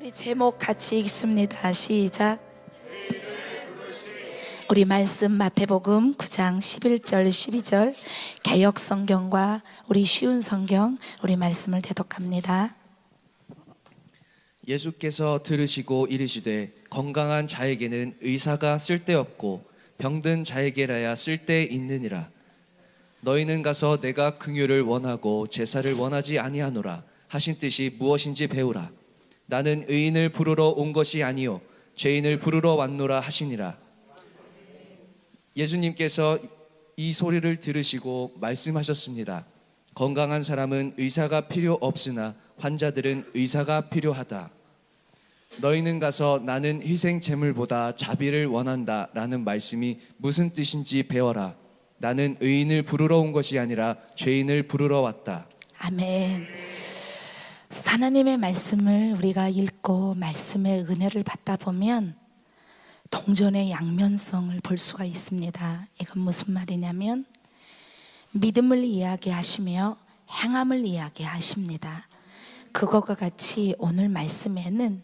우리 제목 같이 읽습니다. 시작. 우리 말씀 마태복음 9장 11절 12절 개역성경과 우리 쉬운 성경 우리 말씀을 대독합니다. 예수께서 들으시고 이르시되 건강한 자에게는 의사가 쓸데없고 병든 자에게라야 쓸데있느니라. 너희는 가서 내가 긍휼을 원하고 제사를 원하지 아니하노라 하신 뜻이 무엇인지 배우라. 나는 의인을 부르러 온 것이 아니요 죄인을 부르러 왔노라 하시니라. 예수님께서 이 소리를 들으시고 말씀하셨습니다. 건강한 사람은 의사가 필요 없으나 환자들은 의사가 필요하다. 너희는 가서 나는 희생 제물보다 자비를 원한다 라는 말씀이 무슨 뜻인지 배워라. 나는 의인을 부르러 온 것이 아니라 죄인을 부르러 왔다. 아멘. 하나님의 말씀을 우리가 읽고 말씀의 은혜를 받다 보면 동전의 양면성을 볼 수가 있습니다. 이건 무슨 말이냐면 믿음을 이야기하시며 행함을 이야기하십니다. 그것과 같이 오늘 말씀에는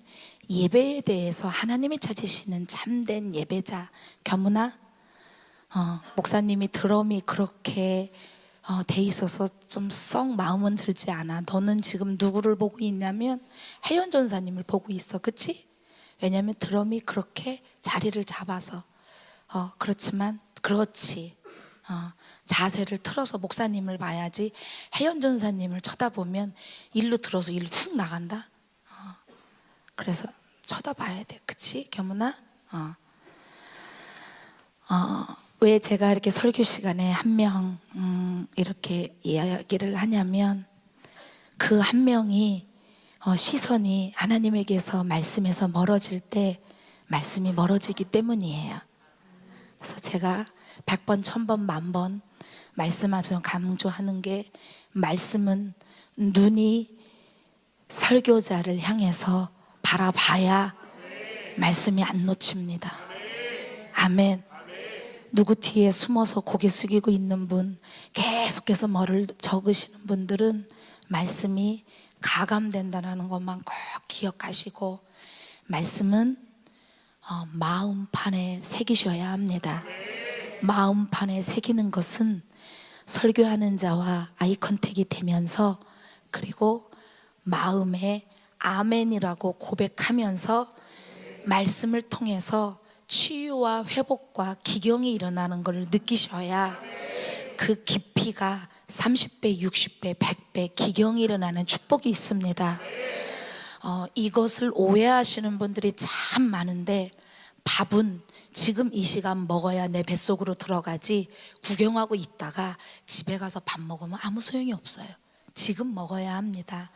예배에 대해서 하나님이 찾으시는 참된 예배자 겸우나 목사님이 드럼이 그렇게 돼 있어서 좀 썩 마음은 들지 않아. 너는 지금 누구를 보고 있냐면 혜연 전사님을 보고 있어. 그치? 왜냐하면 드럼이 그렇게 자리를 잡아서 그렇지만 그렇지 자세를 틀어서 목사님을 봐야지 혜연 전사님을 쳐다보면 일로 들어서 일로 훅 나간다. 그래서 쳐다봐야 돼. 그치? 겸우나? 왜 제가 이렇게 설교 시간에 한 명 이렇게 이야기를 하냐면 그 한 명이 시선이 하나님에게서 말씀에서 멀어질 때 말씀이 멀어지기 때문이에요. 그래서 제가 100번, 1000번, 10,000번 말씀하면서 강조하는 게 말씀은 눈이 설교자를 향해서 바라봐야 말씀이 안 놓칩니다. 아멘. 누구 뒤에 숨어서 고개 숙이고 있는 분, 계속해서 뭐를 적으시는 분들은 말씀이 가감된다는 것만 꼭 기억하시고 말씀은 마음판에 새기셔야 합니다. 마음판에 새기는 것은 설교하는 자와 아이컨택이 되면서 그리고 마음에 아멘이라고 고백하면서 말씀을 통해서 치유와 회복과 기경이 일어나는 것을 느끼셔야 그 깊이가 30배, 60배, 100배 기경이 일어나는 축복이 있습니다. 이것을 오해하시는 분들이 참 많은데 밥은 지금 이 시간 먹어야 내 뱃속으로 들어가지 구경하고 있다가 집에 가서 밥 먹으면 아무 소용이 없어요. 지금 먹어야 합니다.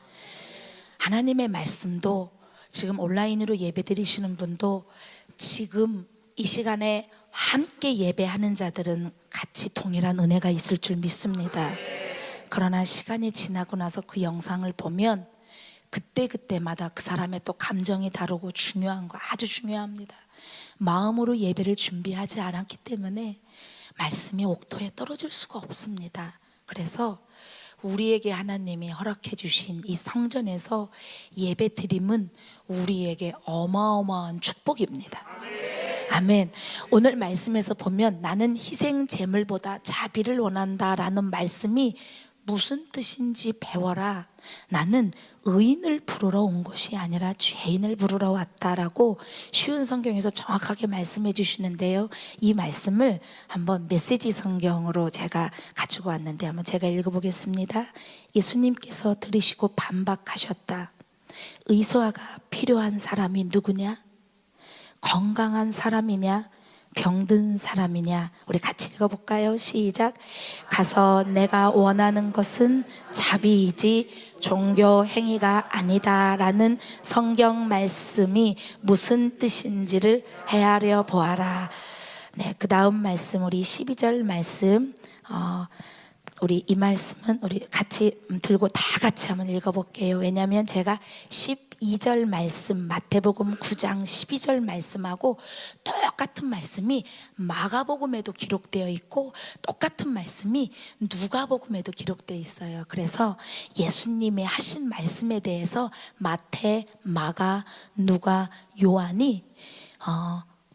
하나님의 말씀도 지금 온라인으로 예배 드리시는 분도 지금 이 시간에 함께 예배하는 자들은 같이 동일한 은혜가 있을 줄 믿습니다. 그러나 시간이 지나고 나서 그 영상을 보면 그때마다 그 사람의 또 감정이 다르고 중요한 거 아주 중요합니다. 마음으로 예배를 준비하지 않았기 때문에 말씀이 옥토에 떨어질 수가 없습니다. 그래서 우리에게 하나님이 허락해 주신 이 성전에서 예배 드림은 우리에게 어마어마한 축복입니다. 아멘. 오늘 말씀에서 보면 나는 희생 제물보다 자비를 원한다라는 말씀이 무슨 뜻인지 배워라. 나는 의인을 부르러 온 것이 아니라 죄인을 부르러 왔다라고 쉬운 성경에서 정확하게 말씀해 주시는데요. 이 말씀을 한번 메시지 성경으로 제가 가지고 왔는데 한번 제가 읽어보겠습니다. 예수님께서 들으시고 반박하셨다. 의사가 필요한 사람이 누구냐? 건강한 사람이냐? 병든 사람이냐? 우리 같이 읽어볼까요? 시작. 가서 내가 원하는 것은 자비이지 종교 행위가 아니다 라는 성경 말씀이 무슨 뜻인지를 헤아려 보아라. 네, 그 다음 말씀 우리 12절 말씀 우리 이 말씀은 우리 같이 들고 다 같이 한번 읽어볼게요. 왜냐하면 제가 12절 말씀 마태복음 9장 12절 말씀하고 똑같은 말씀이 마가복음에도 기록되어 있고 똑같은 말씀이 누가복음에도 기록되어 있어요. 그래서 예수님의 하신 말씀에 대해서 마태, 마가, 누가, 요한이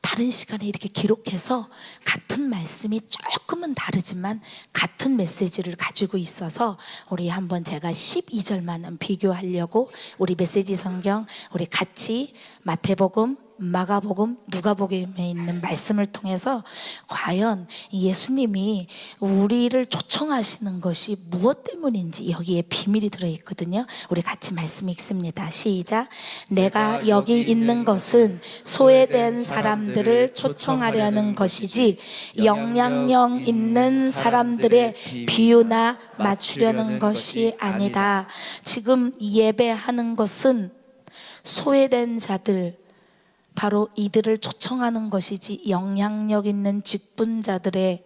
다른 시간에 이렇게 기록해서 같은 말씀이 조금은 다르지만 같은 메시지를 가지고 있어서 우리 한번 제가 12절만 비교하려고 우리 메시지 성경 우리 같이 마태복음, 마가복음, 누가복음에 있는 말씀을 통해서 과연 예수님이 우리를 초청하시는 것이 무엇 때문인지 여기에 비밀이 들어있거든요. 우리 같이 말씀 읽습니다. 시작. 내가 여기 있는 것은 소외된 사람들을 초청하려는 것이지 영향력 있는 사람들의 비유나 맞추려는 것이 아니다. 지금 예배하는 것은 소외된 자들, 바로 이들을 초청하는 것이지 영향력 있는 직분자들의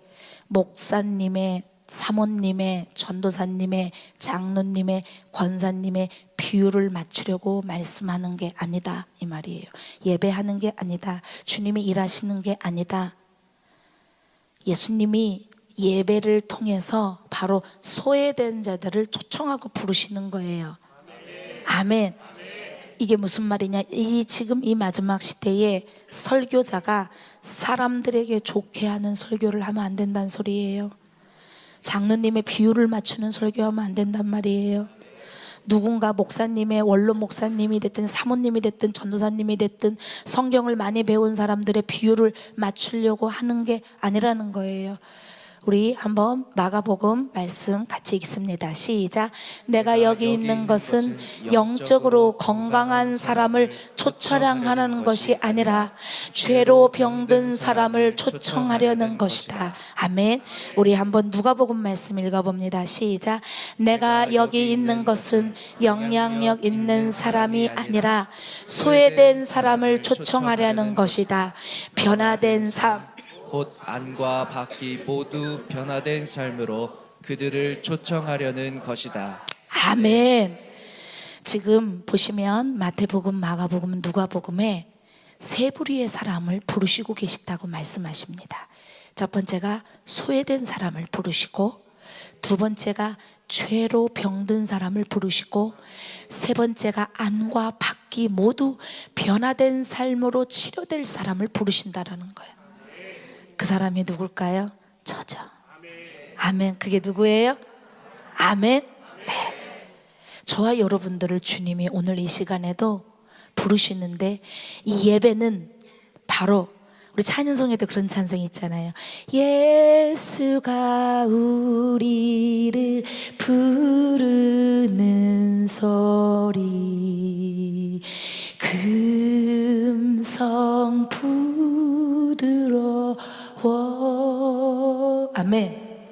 목사님의, 사모님의, 전도사님의, 장로님의, 권사님의 비율을 맞추려고 말씀하는 게 아니다 이 말이에요. 예배하는 게 아니다. 주님이 일하시는 게 아니다. 예수님이 예배를 통해서 바로 소외된 자들을 초청하고 부르시는 거예요. 아멘. 이게 무슨 말이냐? 지금 이 마지막 시대에 설교자가 사람들에게 좋게 하는 설교를 하면 안 된다는 소리예요. 장로님의 비율을 맞추는 설교하면 안 된단 말이에요. 누군가 목사님의 원로 목사님이 됐든 사모님이 됐든 전도사님이 됐든 성경을 많이 배운 사람들의 비율을 맞추려고 하는 게 아니라는 거예요. 우리 한번 마가복음 말씀 같이 읽습니다. 시작. 내가 여기 있는 것은 영적으로 건강한 사람을 초청하려는 것이 아니라 죄로 병든 사람을 초청하려는 것이다. 아멘. 우리 한번 누가복음 말씀 읽어봅니다. 시작. 내가 여기 있는 것은 영향력 있는 사람이 아니라 소외된 사람을 초청하려는 것이다. 변화된 삶, 곧 안과 밖이 모두 변화된 삶으로 그들을 초청하려는 것이다. 아멘. 지금 보시면 마태복음, 마가복음, 누가복음에 세 부류의 사람을 부르시고 계시다고 말씀하십니다. 첫 번째가 소외된 사람을 부르시고, 두 번째가 죄로 병든 사람을 부르시고, 세 번째가 안과 밖이 모두 변화된 삶으로 치료될 사람을 부르신다라는 거예요. 그 사람이 누굴까요? 저죠. 아멘. 그게 누구예요? 아멘. 네. 저와 여러분들을 주님이 오늘 이 시간에도 부르시는데, 이 예배는 바로 우리 찬송에도 그런 찬송이 있잖아요. 예수가 우리를 부르는 소리 금성 부드러워. 아멘.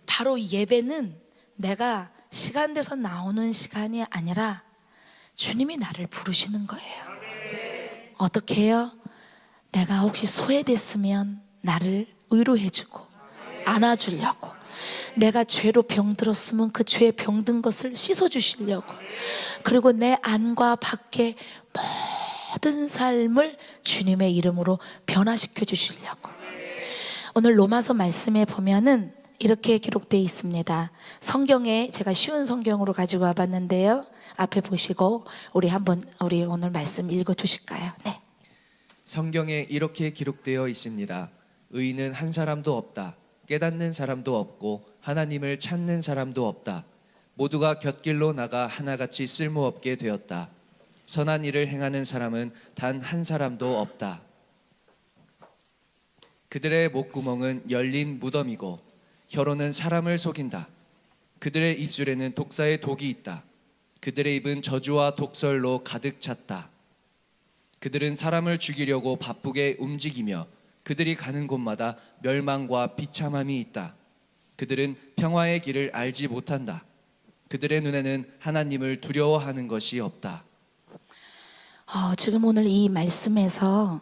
바로 예배는 내가 시간 돼서 나오는 시간이 아니라 주님이 나를 부르시는 거예요. 어떻게 해요? 내가 혹시 소외됐으면 나를 위로해주고 안아주려고, 내가 죄로 병들었으면 그 죄에 병든 것을 씻어주시려고, 그리고 내 안과 밖에 모든 삶을 주님의 이름으로 변화시켜 주시려고. 오늘 로마서 말씀에 보면은 이렇게 기록되어 있습니다. 성경에 제가 쉬운 성경으로 가지고 와봤는데요. 앞에 보시고 우리 오늘 말씀 읽어 주실까요? 네. 성경에 이렇게 기록되어 있습니다. 의인은 한 사람도 없다. 깨닫는 사람도 없고 하나님을 찾는 사람도 없다. 모두가 곁길로 나가 하나같이 쓸모없게 되었다. 선한 일을 행하는 사람은 단 한 사람도 없다. 그들의 목구멍은 열린 무덤이고 혀로는 사람을 속인다. 그들의 입술에는 독사의 독이 있다. 그들의 입은 저주와 독설로 가득 찼다. 그들은 사람을 죽이려고 바쁘게 움직이며 그들이 가는 곳마다 멸망과 비참함이 있다. 그들은 평화의 길을 알지 못한다. 그들의 눈에는 하나님을 두려워하는 것이 없다. 지금 오늘 이 말씀에서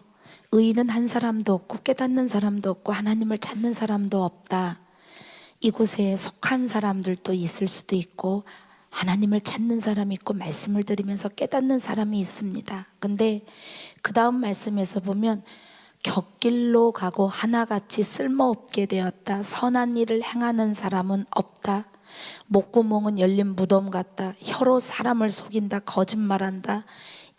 의인은 한 사람도 없고 깨닫는 사람도 없고 하나님을 찾는 사람도 없다. 이곳에 속한 사람들도 있을 수도 있고 하나님을 찾는 사람이 있고 말씀을 들으면서 깨닫는 사람이 있습니다. 근데 그 다음 말씀에서 보면 곁길로 가고 하나같이 쓸모없게 되었다. 선한 일을 행하는 사람은 없다. 목구멍은 열린 무덤 같다. 혀로 사람을 속인다. 거짓말한다.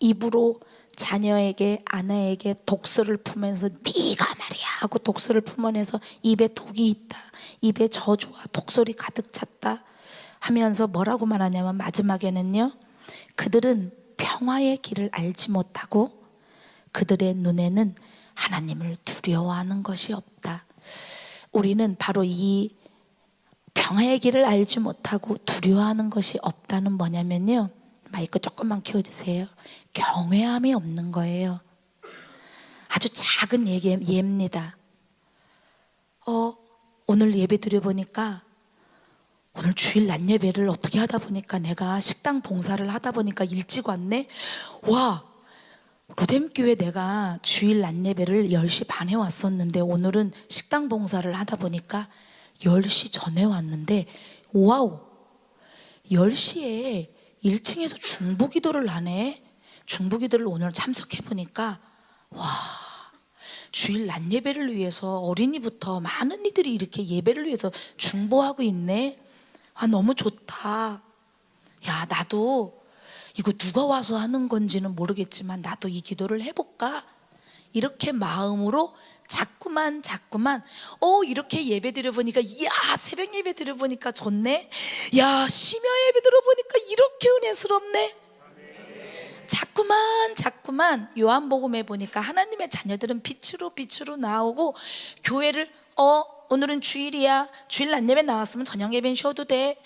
입으로 자녀에게 아내에게 독소를 품으면서 네가 말이야 하고 독소를 품어내서 입에 독이 있다. 입에 저주와 독소리 가득 찼다 하면서 뭐라고 말하냐면 마지막에는요, 그들은 평화의 길을 알지 못하고 그들의 눈에는 하나님을 두려워하는 것이 없다. 우리는 바로 이 평화의 길을 알지 못하고 두려워하는 것이 없다는 뭐냐면요, 마이크 조금만 키워주세요. 경외함이 없는 거예요. 아주 작은 예입니다. 오늘 예배 드려보니까, 오늘 주일 낮 예배를 어떻게 하다 보니까 내가 식당 봉사를 하다 보니까 일찍 왔네. 와, 로뎀교회 내가 주일 낮 예배를 10시 반에 왔었는데 오늘은 식당 봉사를 하다 보니까 10시 전에 왔는데, 와우, 10시에 1층에서 중보기도를 하네. 중보기도를 오늘 참석해보니까 와, 주일 낮 예배를 위해서 어린이부터 많은 이들이 이렇게 예배를 위해서 중보하고 있네. 아, 너무 좋다. 야, 나도 이거 누가 와서 하는 건지는 모르겠지만 나도 이 기도를 해볼까? 이렇게 마음으로 자꾸만 이렇게 예배 드려보니까, 이야, 새벽 예배 드려보니까 좋네. 야, 심야 예배 들어보니까 이렇게 은혜스럽네. 자꾸만 요한복음에 보니까 하나님의 자녀들은 빛으로 나오고, 교회를 오늘은 주일이야, 주일 낮 예배 나왔으면 저녁 예배는 쉬어도 돼.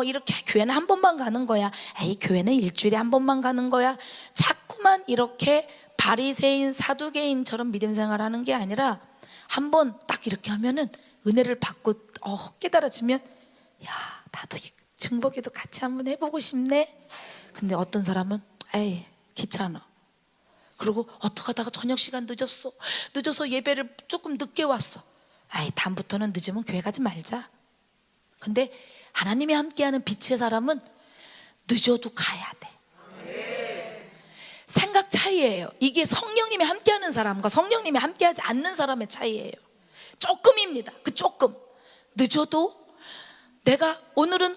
이렇게 교회는 한 번만 가는 거야. 에이, 교회는 일주일에 한 번만 가는 거야. 자꾸만 이렇게 바리새인 사두개인처럼 믿음 생활하는 게 아니라 한 번 딱 이렇게 하면은 은혜를 받고 깨달아지면, 야, 나도 중보기도 같이 한번 해보고 싶네. 근데 어떤 사람은 에이, 귀찮아. 그리고 어떻게 하다가 저녁 시간 늦어서 예배를 조금 늦게 왔어. 아이, 다음부터는 늦으면 교회 가지 말자. 근데 하나님이 함께하는 빛의 사람은 늦어도 가야 돼. 생각 차이예요. 이게 성령님이 함께하는 사람과 성령님이 함께하지 않는 사람의 차이예요. 조금입니다. 그 조금. 늦어도 내가 오늘은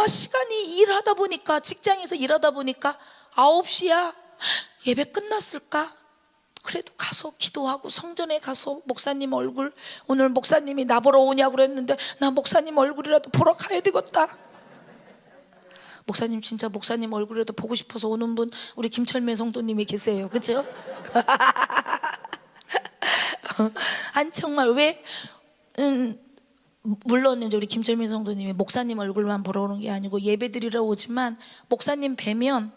시간이 일하다 보니까, 직장에서 일하다 보니까 9시야. 예배 끝났을까? 그래도 가서 기도하고 성전에 가서 목사님 얼굴, 오늘 목사님이 나보러 오냐고 그랬는데 나 목사님 얼굴이라도 보러 가야 되겠다. 목사님, 진짜 목사님 얼굴이라도 보고 싶어서 오는 분 우리 김철매 성도님이 계세요. 그렇죠? 아니 정말 왜 물론 이제 우리 김철민 성도님이 목사님 얼굴만 보러 오는 게 아니고 예배 드리러 오지만, 목사님 뵈면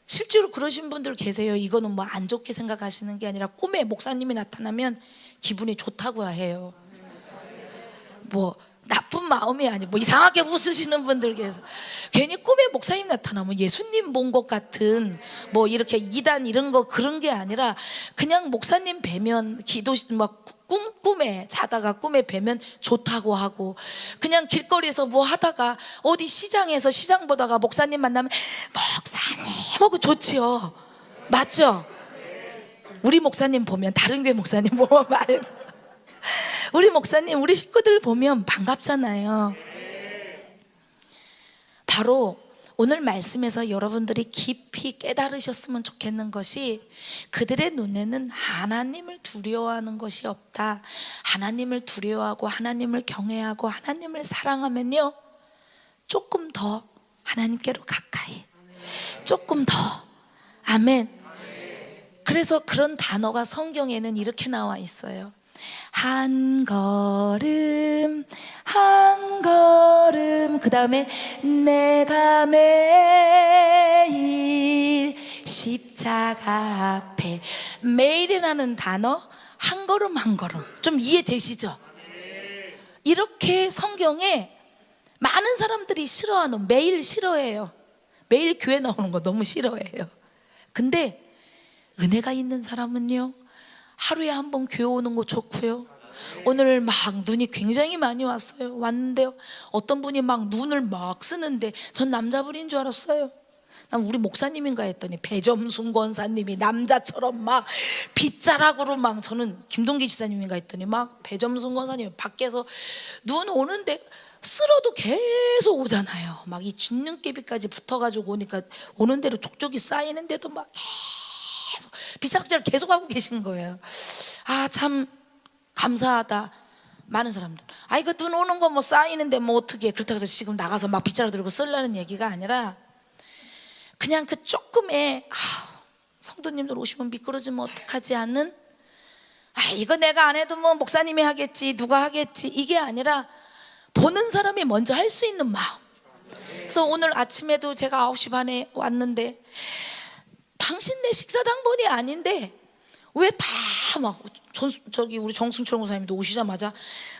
실제로 그러신 분들 계세요. 이거는 뭐 안 좋게 생각하시는 게 아니라 꿈에 목사님이 나타나면 기분이 좋다고 해요. 뭐 나쁜 마음이 아니고 뭐 이상하게 웃으시는 분들 계세요. 괜히 꿈에 목사님 나타나면 예수님 본 것 같은 뭐 이렇게 이단 이런 거 그런 게 아니라, 그냥 목사님 뵈면 기도 막 꿈에 자다가 꿈에 뵈면 좋다고 하고, 그냥 길거리에서 뭐 하다가 어디 시장에서 시장 보다가 목사님 만나면 목사님 하고 좋지요. 맞죠? 우리 목사님 보면, 다른 교회 목사님 보면 말고 우리 목사님, 우리 식구들 보면 반갑잖아요. 바로 오늘 말씀에서 여러분들이 깊이 깨달으셨으면 좋겠는 것이, 그들의 눈에는 하나님을 두려워하는 것이 없다. 하나님을 두려워하고 하나님을 경외하고 하나님을 사랑하면요, 조금 더 하나님께로 가까이, 조금 더. 아멘. 그래서 그런 단어가 성경에는 이렇게 나와 있어요. 한 걸음 한 걸음, 그 다음에 내가 매일 십자가 앞에. 매일이라는 단어, 한 걸음 한 걸음, 좀 이해되시죠? 이렇게 성경에 많은 사람들이 싫어하는, 매일 싫어해요. 매일 교회 나오는 거 너무 싫어해요. 근데 은혜가 있는 사람은요, 하루에 한 번 교회 오는 거 좋고요. 오늘 막 눈이 굉장히 많이 왔어요. 왔는데요, 어떤 분이 막 눈을 막 쓰는데 전 남자분인 줄 알았어요. 난 우리 목사님인가 했더니 배점순 권사님이 남자처럼 막 빗자락으로 막, 저는 김동기 지사님인가 했더니 막 배점순 권사님이 밖에서 눈 오는데 쓸어도 계속 오잖아요. 막 이 진눈깨비까지 붙어가지고 오니까 오는 대로 족족이 쌓이는데도 막 계속 빗자락질을 계속 하고 계신 거예요. 아, 참 감사하다. 많은 사람들, 아, 이거 눈 오는 거 뭐 쌓이는데 뭐 어떻게, 그렇다고 해서 지금 나가서 막 빗자루 들고 쓰려는 얘기가 아니라 그냥 그 조금의 성도님들 오시면 미끄러지면 어떡하지 않는, 이거 내가 안 해도 뭐 목사님이 하겠지, 누가 하겠지, 이게 아니라 보는 사람이 먼저 할 수 있는 마음. 그래서 오늘 아침에도 제가 9시 반에 왔는데, 당신네 식사당번이 아닌데 왜 다 막 저기 우리 정승철 목사님도 오시자마자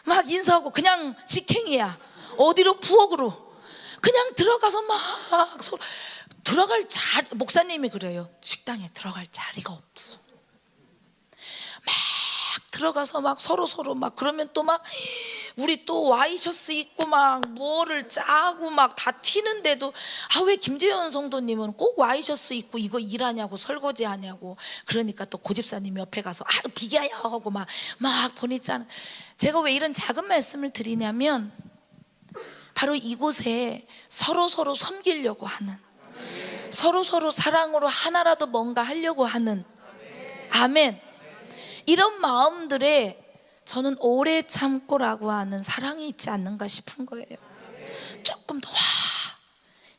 막 인사하고 그냥 직행이야. 어디로? 부엌으로 그냥 들어가서 막 들어갈 자리, 목사님이 그래요. 식당에 들어갈 자리가 없어. 막 들어가서 막 서로 막, 그러면 또 막 우리 또 와이셔츠 입고 막 뭐를 짜고 막 다 튀는데도, 왜 김재현 성도님은 꼭 와이셔츠 입고 이거 일하냐고, 설거지 하냐고. 그러니까 또 고집사님 옆에 가서 비교야 하고 막 보냈잖아. 제가 왜 이런 작은 말씀을 드리냐면, 바로 이곳에 서로 섬기려고 하는, 서로 사랑으로 하나라도 뭔가 하려고 하는, 아멘, 이런 마음들에 저는 오래 참고라고 하는 사랑이 있지 않는가 싶은 거예요. 조금 더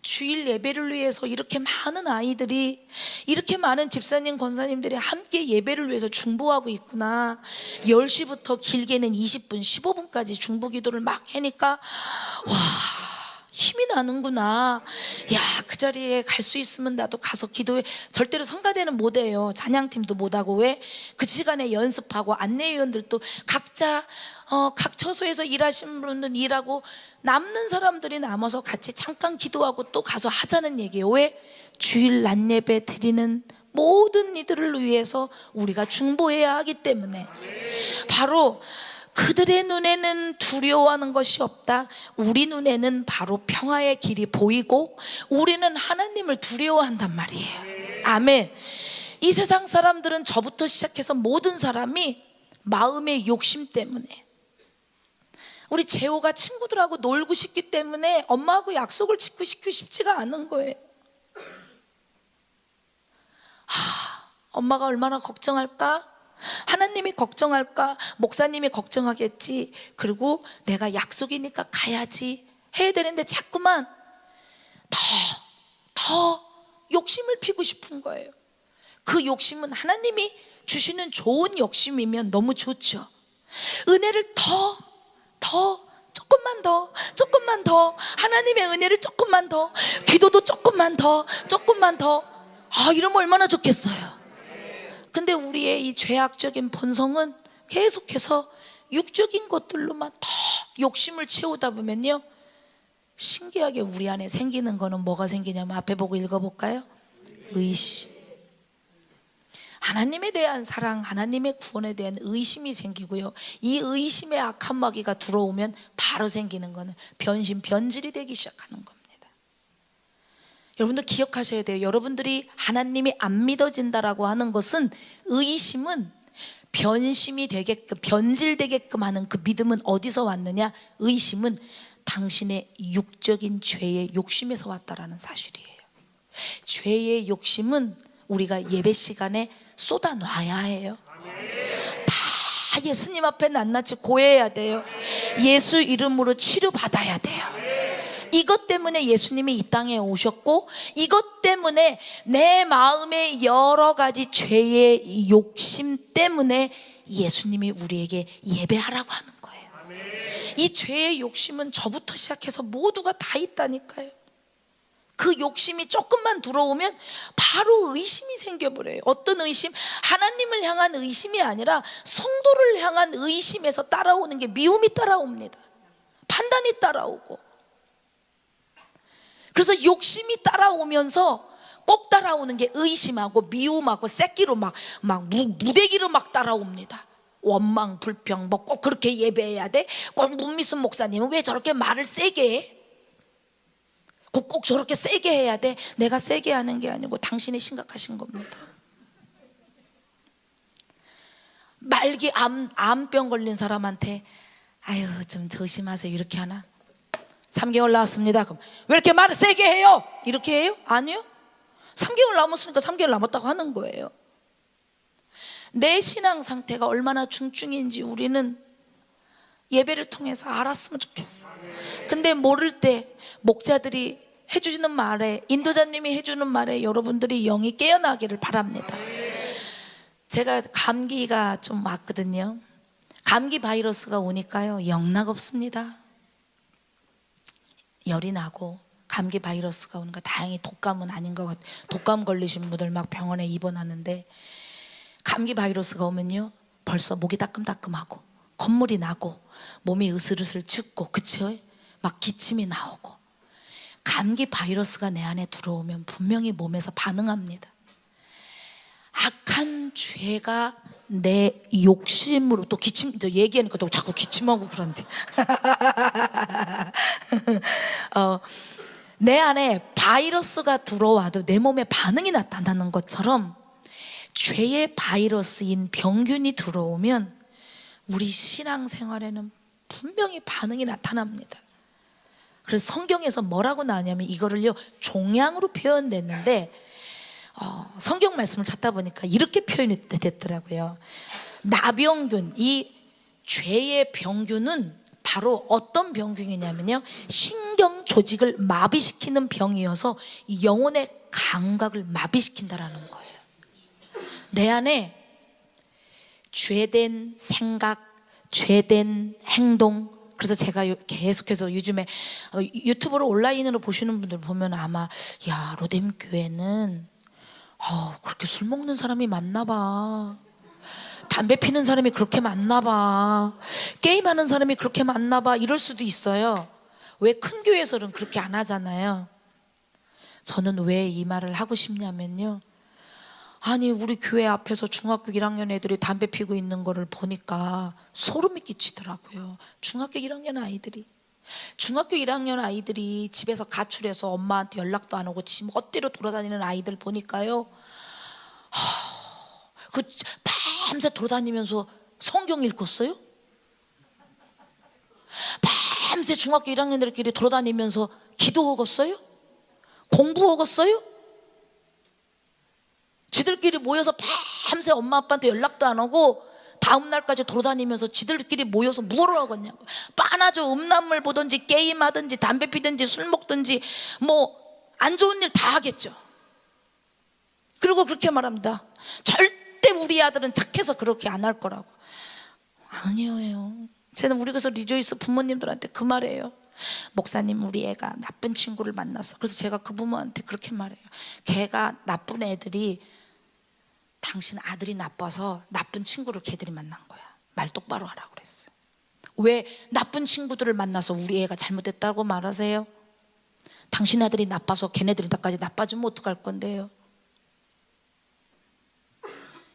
주일 예배를 위해서 이렇게 많은 아이들이, 이렇게 많은 집사님 권사님들이 함께 예배를 위해서 중보하고 있구나. 10시부터 길게는 20분 15분까지 중보 기도를 막 하니까 와, 힘이 나는구나. 야, 그 자리에 갈 수 있으면 나도 가서 기도해. 절대로 성가대는 못해요. 찬양팀도 못하고. 왜? 그 시간에 연습하고 안내위원들도 각자 각 처소에서 일하시는 분들은 일하고, 남는 사람들이 남아서 같이 잠깐 기도하고 또 가서 하자는 얘기예요. 왜? 주일 낮 예배 드리는 모든 이들을 위해서 우리가 중보해야 하기 때문에. 바로 그들의 눈에는 두려워하는 것이 없다. 우리 눈에는 바로 평화의 길이 보이고 우리는 하나님을 두려워한단 말이에요. 아멘. 이 세상 사람들은 저부터 시작해서 모든 사람이 마음의 욕심 때문에, 우리 재호가 친구들하고 놀고 싶기 때문에 엄마하고 약속을 지키고 싶지가 않은 거예요. 엄마가 얼마나 걱정할까? 하나님이 걱정할까? 목사님이 걱정하겠지. 그리고 내가 약속이니까 가야지 해야 되는데 자꾸만 더 욕심을 피고 싶은 거예요. 그 욕심은 하나님이 주시는 좋은 욕심이면 너무 좋죠. 은혜를 조금만 더, 하나님의 은혜를 조금만 더, 기도도 조금만 더, 이러면 얼마나 좋겠어요. 근데 우리의 이 죄악적인 본성은 계속해서 육적인 것들로만 더 욕심을 채우다 보면요, 신기하게 우리 안에 생기는 거는 뭐가 생기냐면, 앞에 보고 읽어볼까요? 의심. 하나님에 대한 사랑, 하나님의 구원에 대한 의심이 생기고요, 이 의심의 악한 마귀가 들어오면 바로 생기는 거는 변질이 되기 시작하는 겁니다. 여러분들 기억하셔야 돼요. 여러분들이 하나님이 안 믿어진다라고 하는 것은, 의심은 변질되게끔 하는 그 믿음은 어디서 왔느냐? 의심은 당신의 육적인 죄의 욕심에서 왔다라는 사실이에요. 죄의 욕심은 우리가 예배 시간에 쏟아놔야 해요. 다 예수님 앞에 낱낱이 고해야 돼요. 예수 이름으로 치료받아야 돼요. 이것 때문에 예수님이 이 땅에 오셨고, 이것 때문에 내 마음의 여러 가지 죄의 욕심 때문에 예수님이 우리에게 예배하라고 하는 거예요. 이 죄의 욕심은 저부터 시작해서 모두가 다 있다니까요. 그 욕심이 조금만 들어오면 바로 의심이 생겨버려요. 어떤 의심? 하나님을 향한 의심이 아니라 성도를 향한 의심에서 따라오는 게 미움이 따라옵니다. 판단이 따라오고. 그래서 욕심이 따라오면서 꼭 따라오는 게 의심하고 미움하고 새끼로 막 무대기로 막 따라옵니다. 원망, 불평, 뭐 꼭 그렇게 예배해야 돼? 꼭 문미순 목사님은 왜 저렇게 말을 세게 해? 꼭 저렇게 세게 해야 돼? 내가 세게 하는 게 아니고 당신이 심각하신 겁니다. 말기 암병 걸린 사람한테 아유 좀 조심하세요 이렇게 하나? 3개월 나왔습니다. 그럼 왜 이렇게 말을 세게 해요? 이렇게 해요? 아니요. 3개월 남았으니까 3개월 남았다고 하는 거예요. 내 신앙 상태가 얼마나 중증인지 우리는 예배를 통해서 알았으면 좋겠어. 근데 모를 때 목자들이 해주시는 말에, 인도자님이 해주는 말에 여러분들이 영이 깨어나기를 바랍니다. 제가 감기가 좀 왔거든요. 감기 바이러스가 오니까요 영락 없습니다. 열이 나고 감기 바이러스가 오니까 다행히 독감은 아닌 것 같아요. 독감 걸리신 분들 막 병원에 입원하는데, 감기 바이러스가 오면요 벌써 목이 따끔따끔하고 콧물이 나고 몸이 으슬으슬 춥고, 그쵸? 막 기침이 나오고. 감기 바이러스가 내 안에 들어오면 분명히 몸에서 반응합니다. 악한 죄가 내 욕심으로, 또 기침, 또 얘기하니까 또 자꾸 기침하고 그런데 내 안에 바이러스가 들어와도 내 몸에 반응이 나타나는 것처럼 죄의 바이러스인 병균이 들어오면 우리 신앙생활에는 분명히 반응이 나타납니다. 그래서 성경에서 뭐라고 나오냐면 이거를요 종양으로 표현됐는데, 성경 말씀을 찾다 보니까 이렇게 표현이 됐더라고요. 나병균, 이 죄의 병균은 바로 어떤 병균이냐면요 신경 조직을 마비시키는 병이어서 영혼의 감각을 마비시킨다라는 거예요. 내 안에 죄된 생각, 죄된 행동. 그래서 제가 계속해서 요즘에 유튜브로 온라인으로 보시는 분들 보면 아마 야 로뎀 교회는 그렇게 술 먹는 사람이 많나 봐, 담배 피는 사람이 그렇게 많나 봐, 게임하는 사람이 그렇게 많나 봐, 이럴 수도 있어요. 왜 큰 교회에서는 그렇게 안 하잖아요. 저는 왜 이 말을 하고 싶냐면요, 아니 우리 교회 앞에서 중학교 1학년 애들이 담배 피고 있는 거를 보니까 소름이 끼치더라고요. 중학교 1학년 아이들이 집에서 가출해서 엄마한테 연락도 안 오고 지 멋대로 돌아다니는 아이들 보니까요, 그 밤새 돌아다니면서 성경 읽었어요? 밤새 중학교 1학년들끼리 돌아다니면서 기도하겠어요? 공부하겠어요? 지들끼리 모여서 밤새 엄마 아빠한테 연락도 안 오고 다음 날까지 돌아다니면서 지들끼리 모여서 뭐를 하겠냐고. 빤하죠. 음란물 보든지 게임하든지 담배 피든지 술 먹든지 뭐 안 좋은 일 다 하겠죠. 그리고 그렇게 말합니다. 절대 우리 아들은 착해서 그렇게 안 할 거라고. 아니에요. 저는 우리 교회에서 리조이스 부모님들한테 그 말이에요. 목사님 우리 애가 나쁜 친구를 만났어. 그래서 제가 그 부모한테 그렇게 말해요. 걔가 나쁜 애들이, 당신 아들이 나빠서 나쁜 친구를 걔들이 만난 거야. 말 똑바로 하라고 그랬어요. 왜 나쁜 친구들을 만나서 우리 애가 잘못됐다고 말하세요? 당신 아들이 나빠서 걔네들까지 나빠지면 어떡할 건데요?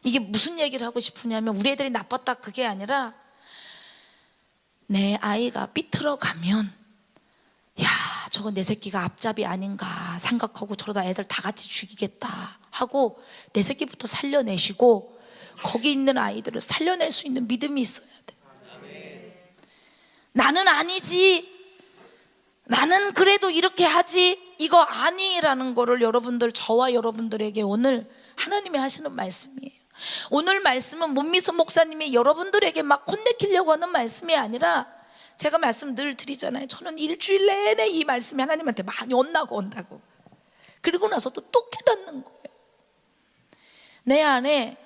이게 무슨 얘기를 하고 싶으냐면, 우리 애들이 나빴다 그게 아니라 내 아이가 삐뚤어가면 야 저거 내 새끼가 앞잡이 아닌가 생각하고 저러다 애들 다 같이 죽이겠다 하고 내 새끼부터 살려내시고 거기 있는 아이들을 살려낼 수 있는 믿음이 있어야 돼. 나는 아니지, 나는 그래도 이렇게 하지, 이거 아니라는 거를 여러분들, 저와 여러분들에게 오늘 하나님이 하시는 말씀이에요. 오늘 말씀은 문미수 목사님이 여러분들에게 막 혼내키려고 하는 말씀이 아니라, 제가 말씀 늘 드리잖아요. 저는 일주일 내내 이 말씀이 하나님한테 많이 온다고 그리고 나서 또 깨닫는 거예요. 내 안에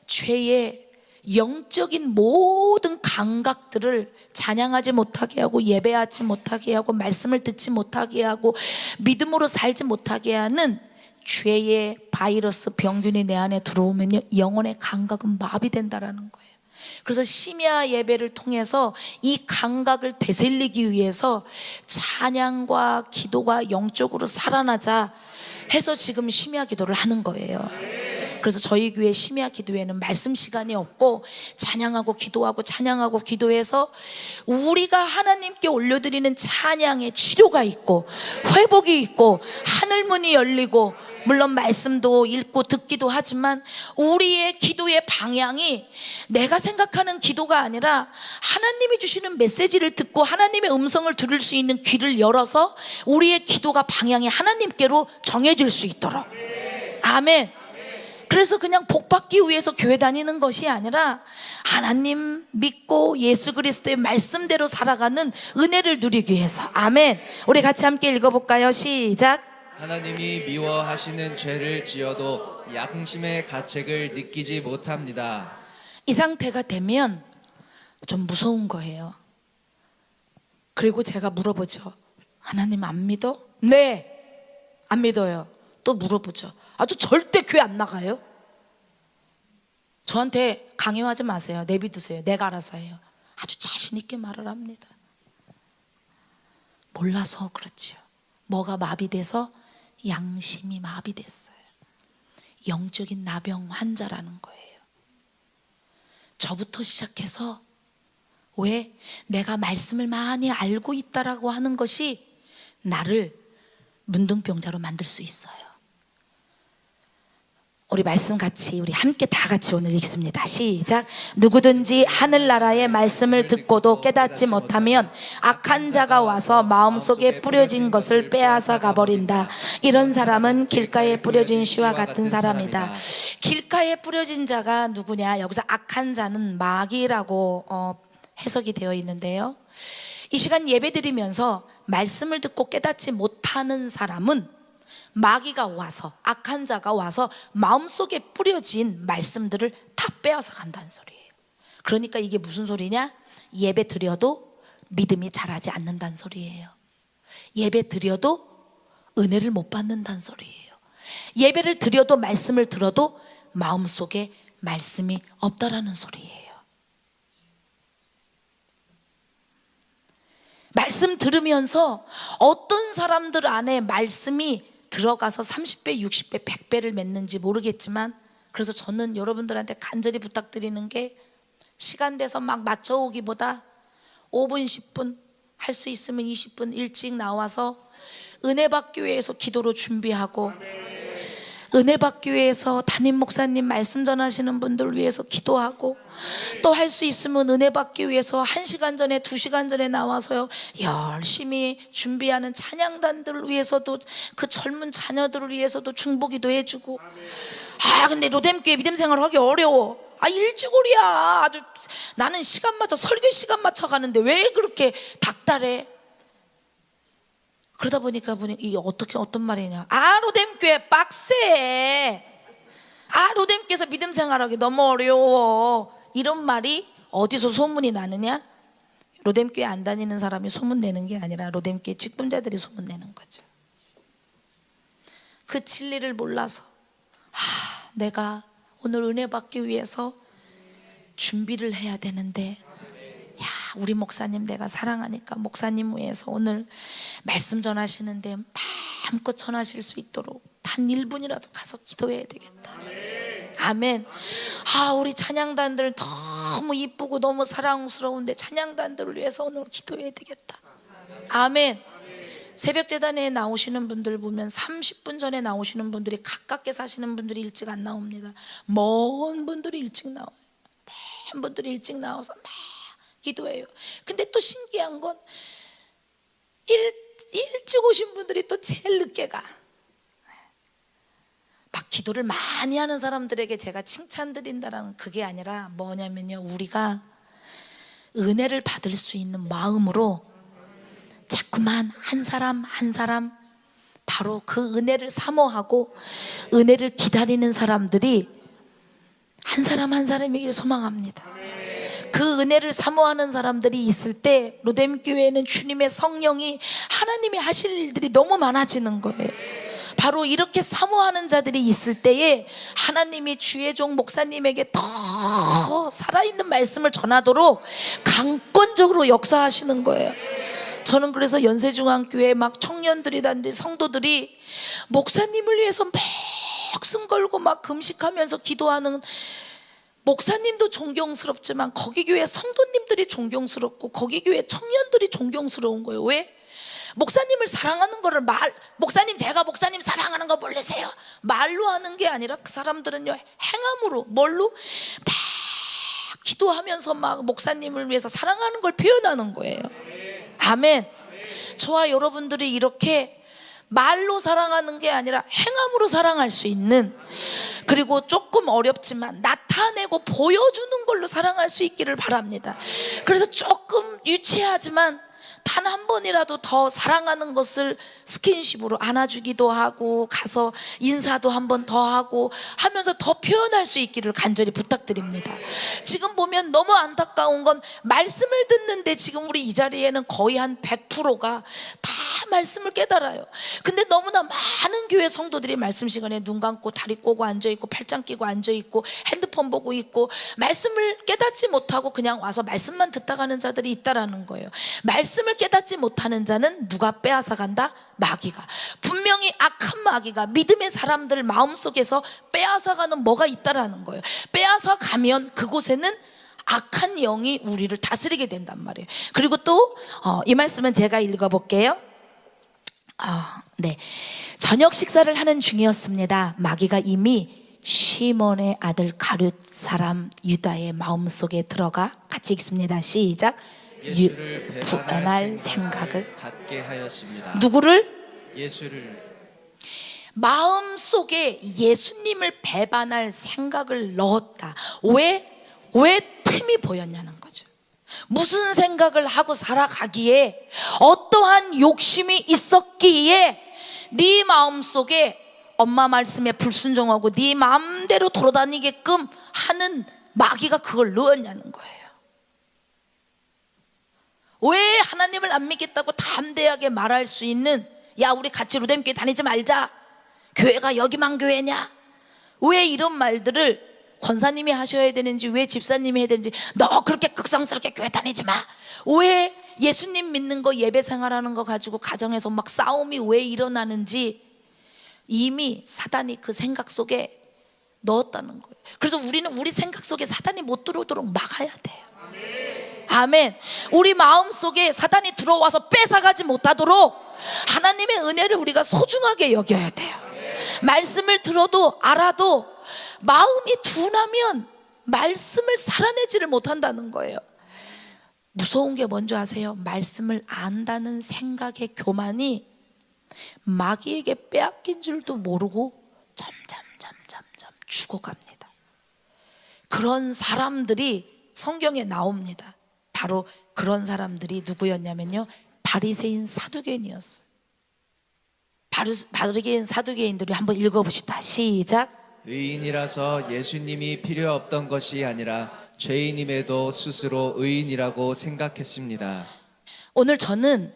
죄의 영적인 모든 감각들을 찬양하지 못하게 하고 예배하지 못하게 하고 말씀을 듣지 못하게 하고 믿음으로 살지 못하게 하는 죄의 바이러스 병균이 내 안에 들어오면요 영혼의 감각은 마비된다라는 거예요. 그래서 심야 예배를 통해서 이 감각을 되살리기 위해서 찬양과 기도가 영적으로 살아나자 해서 지금 심야 기도를 하는 거예요. 그래서 저희 교회 심야 기도회는 말씀 시간이 없고 찬양하고 기도하고 찬양하고 기도해서 우리가 하나님께 올려드리는 찬양에 치료가 있고 회복이 있고 하늘문이 열리고, 물론 말씀도 읽고 듣기도 하지만 우리의 기도의 방향이 내가 생각하는 기도가 아니라 하나님이 주시는 메시지를 듣고 하나님의 음성을 들을 수 있는 귀를 열어서 우리의 기도가 방향이 하나님께로 정해질 수 있도록. 아멘. 그래서 그냥 복 받기 위해서 교회 다니는 것이 아니라 하나님 믿고 예수 그리스도의 말씀대로 살아가는 은혜를 누리기 위해서. 아멘. 우리 같이 함께 읽어볼까요? 시작. 하나님이 미워하시는 죄를 지어도 양심의 가책을 느끼지 못합니다. 이 상태가 되면 좀 무서운 거예요. 그리고 제가 물어보죠. 하나님 안 믿어? 네, 안 믿어요. 또 물어보죠. 아주 절대 교회 안 나가요? 저한테 강요하지 마세요. 내비두세요. 내가 알아서 해요. 아주 자신 있게 말을 합니다. 몰라서 그렇지요. 뭐가 마비돼서? 양심이 마비됐어요. 영적인 나병 환자라는 거예요. 저부터 시작해서, 왜? 내가 말씀을 많이 알고 있다라고 하는 것이 나를 문둥병자로 만들 수 있어요. 우리 말씀 같이, 우리 함께 다 같이 오늘 읽습니다. 시작. 누구든지 하늘나라의 말씀을 듣고도 깨닫지 못하면 악한 자가 와서 마음속에 뿌려진 것을 빼앗아 가버린다. 이런 사람은 길가에 뿌려진 씨와 같은 사람이다. 길가에 뿌려진 자가 누구냐? 여기서 악한 자는 마귀라고 해석이 되어 있는데요, 이 시간 예배 드리면서 말씀을 듣고 깨닫지 못하는 사람은 마귀가 와서, 악한 자가 와서 마음속에 뿌려진 말씀들을 다 빼앗아 간다는 소리예요. 그러니까 이게 무슨 소리냐? 예배 드려도 믿음이 자라지 않는다는 소리예요. 예배 드려도 은혜를 못 받는다는 소리예요. 예배를 드려도 말씀을 들어도 마음속에 말씀이 없다라는 소리예요. 말씀 들으면서 어떤 사람들 안에 말씀이 들어가서 30배, 60배, 100배를 맺는지 모르겠지만, 그래서 저는 여러분들한테 간절히 부탁드리는 게, 시간 돼서 막 맞춰오기보다 5분, 10분, 할 수 있으면 20분 일찍 나와서 은혜 받기 위해서 기도로 준비하고, 은혜 받기 위해서 담임 목사님 말씀 전하시는 분들 위해서 기도하고, 또 할 수 있으면 은혜 받기 위해서 1시간 전에 2시간 전에 나와서요 열심히 준비하는 찬양단들을 위해서도, 그 젊은 자녀들을 위해서도 중보기도 해주고. 근데 로뎀교회 믿음 생활을 하기 어려워. 일찍 오랴. 아주 나는 시간 맞춰, 설교 시간 맞춰 가는데 왜 그렇게 닥달해? 그러다 보니까 이 어떤 말이냐? 로뎀교회 빡세. 로뎀교회에서 믿음 생활하기 너무 어려워. 이런 말이 어디서 소문이 나느냐? 로뎀교회 안 다니는 사람이 소문 내는 게 아니라 로뎀교회 직분자들이 소문 내는 거죠. 그 진리를 몰라서, 내가 오늘 은혜 받기 위해서 준비를 해야 되는데, 우리 목사님 내가 사랑하니까 목사님 위해서 오늘 말씀 전하시는데 마음껏 전하실 수 있도록 단 1분이라도 가서 기도해야 되겠다. 아멘. 우리 찬양단들 너무 이쁘고 너무 사랑스러운데 찬양단들을 위해서 오늘 기도해야 되겠다. 아멘. 새벽재단에 나오시는 분들 보면 30분 전에 나오시는 분들이, 가깝게 사시는 분들이 일찍 안 나옵니다. 먼 분들이 일찍 나와요. 먼 분들이 일찍 나와서 막 기도해요. 근데 또 신기한 건 일찍 오신 분들이 또 제일 늦게 가. 막 기도를 많이 하는 사람들에게 제가 칭찬드린다라는 그게 아니라 뭐냐면요, 우리가 은혜를 받을 수 있는 마음으로 자꾸만 한 사람 한 사람 바로 그 은혜를 사모하고 은혜를 기다리는 사람들이 한 사람 한 사람이길 소망합니다. 그 은혜를 사모하는 사람들이 있을 때 로뎀교회에는 주님의 성령이, 하나님이 하실 일들이 너무 많아지는 거예요. 바로 이렇게 사모하는 자들이 있을 때에 하나님이 주의 종 목사님에게 더 살아있는 말씀을 전하도록 강권적으로 역사하시는 거예요. 저는 그래서 연세중앙교회 막 청년들이라든지 성도들이 목사님을 위해서 목숨 걸고 막 금식하면서 기도하는 목사님도 존경스럽지만 거기 교회 성도님들이 존경스럽고 거기 교회 청년들이 존경스러운 거예요. 왜? 목사님을 사랑하는 거를 목사님 제가 목사님 사랑하는 거 모르세요? 말로 하는 게 아니라 그 사람들은요 행함으로 뭘로? 막 기도하면서 막 목사님을 위해서 사랑하는 걸 표현하는 거예요. 아멘. 저와 여러분들이 이렇게 말로 사랑하는 게 아니라 행함으로 사랑할 수 있는, 그리고 조금 어렵지만 나타내고 보여주는 걸로 사랑할 수 있기를 바랍니다. 그래서 조금 유치하지만 단 한 번이라도 더 사랑하는 것을 스킨십으로 안아주기도 하고 가서 인사도 한 번 더 하고 하면서 더 표현할 수 있기를 간절히 부탁드립니다. 지금 보면 너무 안타까운 건 말씀을 듣는데 지금 우리 이 자리에는 거의 한 100%가 다 말씀을 깨달아요. 근데 너무나 많은 교회 성도들이 말씀 시간에 눈 감고 다리 꼬고 앉아있고 팔짱 끼고 앉아있고 핸드폰 보고 있고 말씀을 깨닫지 못하고 그냥 와서 말씀만 듣다 가는 자들이 있다라는 거예요. 말씀을 깨닫지 못하는 자는 누가 빼앗아 간다? 마귀가. 분명히 악한 마귀가 믿음의 사람들 마음속에서 빼앗아 가는 뭐가 있다라는 거예요. 빼앗아 가면 그곳에는 악한 영이 우리를 다스리게 된단 말이에요. 그리고 또 이 말씀은 제가 읽어볼게요. 네. 저녁 식사를 하는 중이었습니다. 마귀가 이미 시몬의 아들 가룟 사람 유다의 마음속에 들어가, 같이 읽습니다. 시작. 예수를 배반할 생각을 갖게 하였습니다. 누구를? 예수를. 마음속에 예수님을 배반할 생각을 넣었다. 왜 틈이 보였냐는 거죠. 무슨 생각을 하고 살아가기에, 어떠한 욕심이 있었기에 네 마음속에 엄마 말씀에 불순종하고 네 마음대로 돌아다니게끔 하는 마귀가 그걸 넣었냐는 거예요. 왜 하나님을 안 믿겠다고 담대하게 말할 수 있는, 야 우리 같이 루뎀교회 다니지 말자, 교회가 여기만 교회냐, 왜 이런 말들을 권사님이 하셔야 되는지, 왜 집사님이 해야 되는지, 너 그렇게 극성스럽게 교회 다니지 마, 왜 예수님 믿는 거 예배 생활하는 거 가지고 가정에서 막 싸움이 왜 일어나는지 이미 사단이 그 생각 속에 넣었다는 거예요. 그래서 우리는 우리 생각 속에 사단이 못 들어오도록 막아야 돼요. 아멘. 우리 마음 속에 사단이 들어와서 뺏어가지 못하도록 하나님의 은혜를 우리가 소중하게 여겨야 돼요. 말씀을 들어도 알아도 마음이 둔하면 말씀을 살아내지를 못한다는 거예요. 무서운 게 뭔지 아세요? 말씀을 안다는 생각의 교만이 마귀에게 빼앗긴 줄도 모르고 점점 죽어갑니다. 그런 사람들이 성경에 나옵니다. 바로 그런 사람들이 누구였냐면요, 바리새인 사두개인이었어요. 바리새인 사두개인들이 한번 읽어봅시다. 시작. 의인이라서 예수님이 필요 없던 것이 아니라 죄인임에도 스스로 의인이라고 생각했습니다. 오늘 저는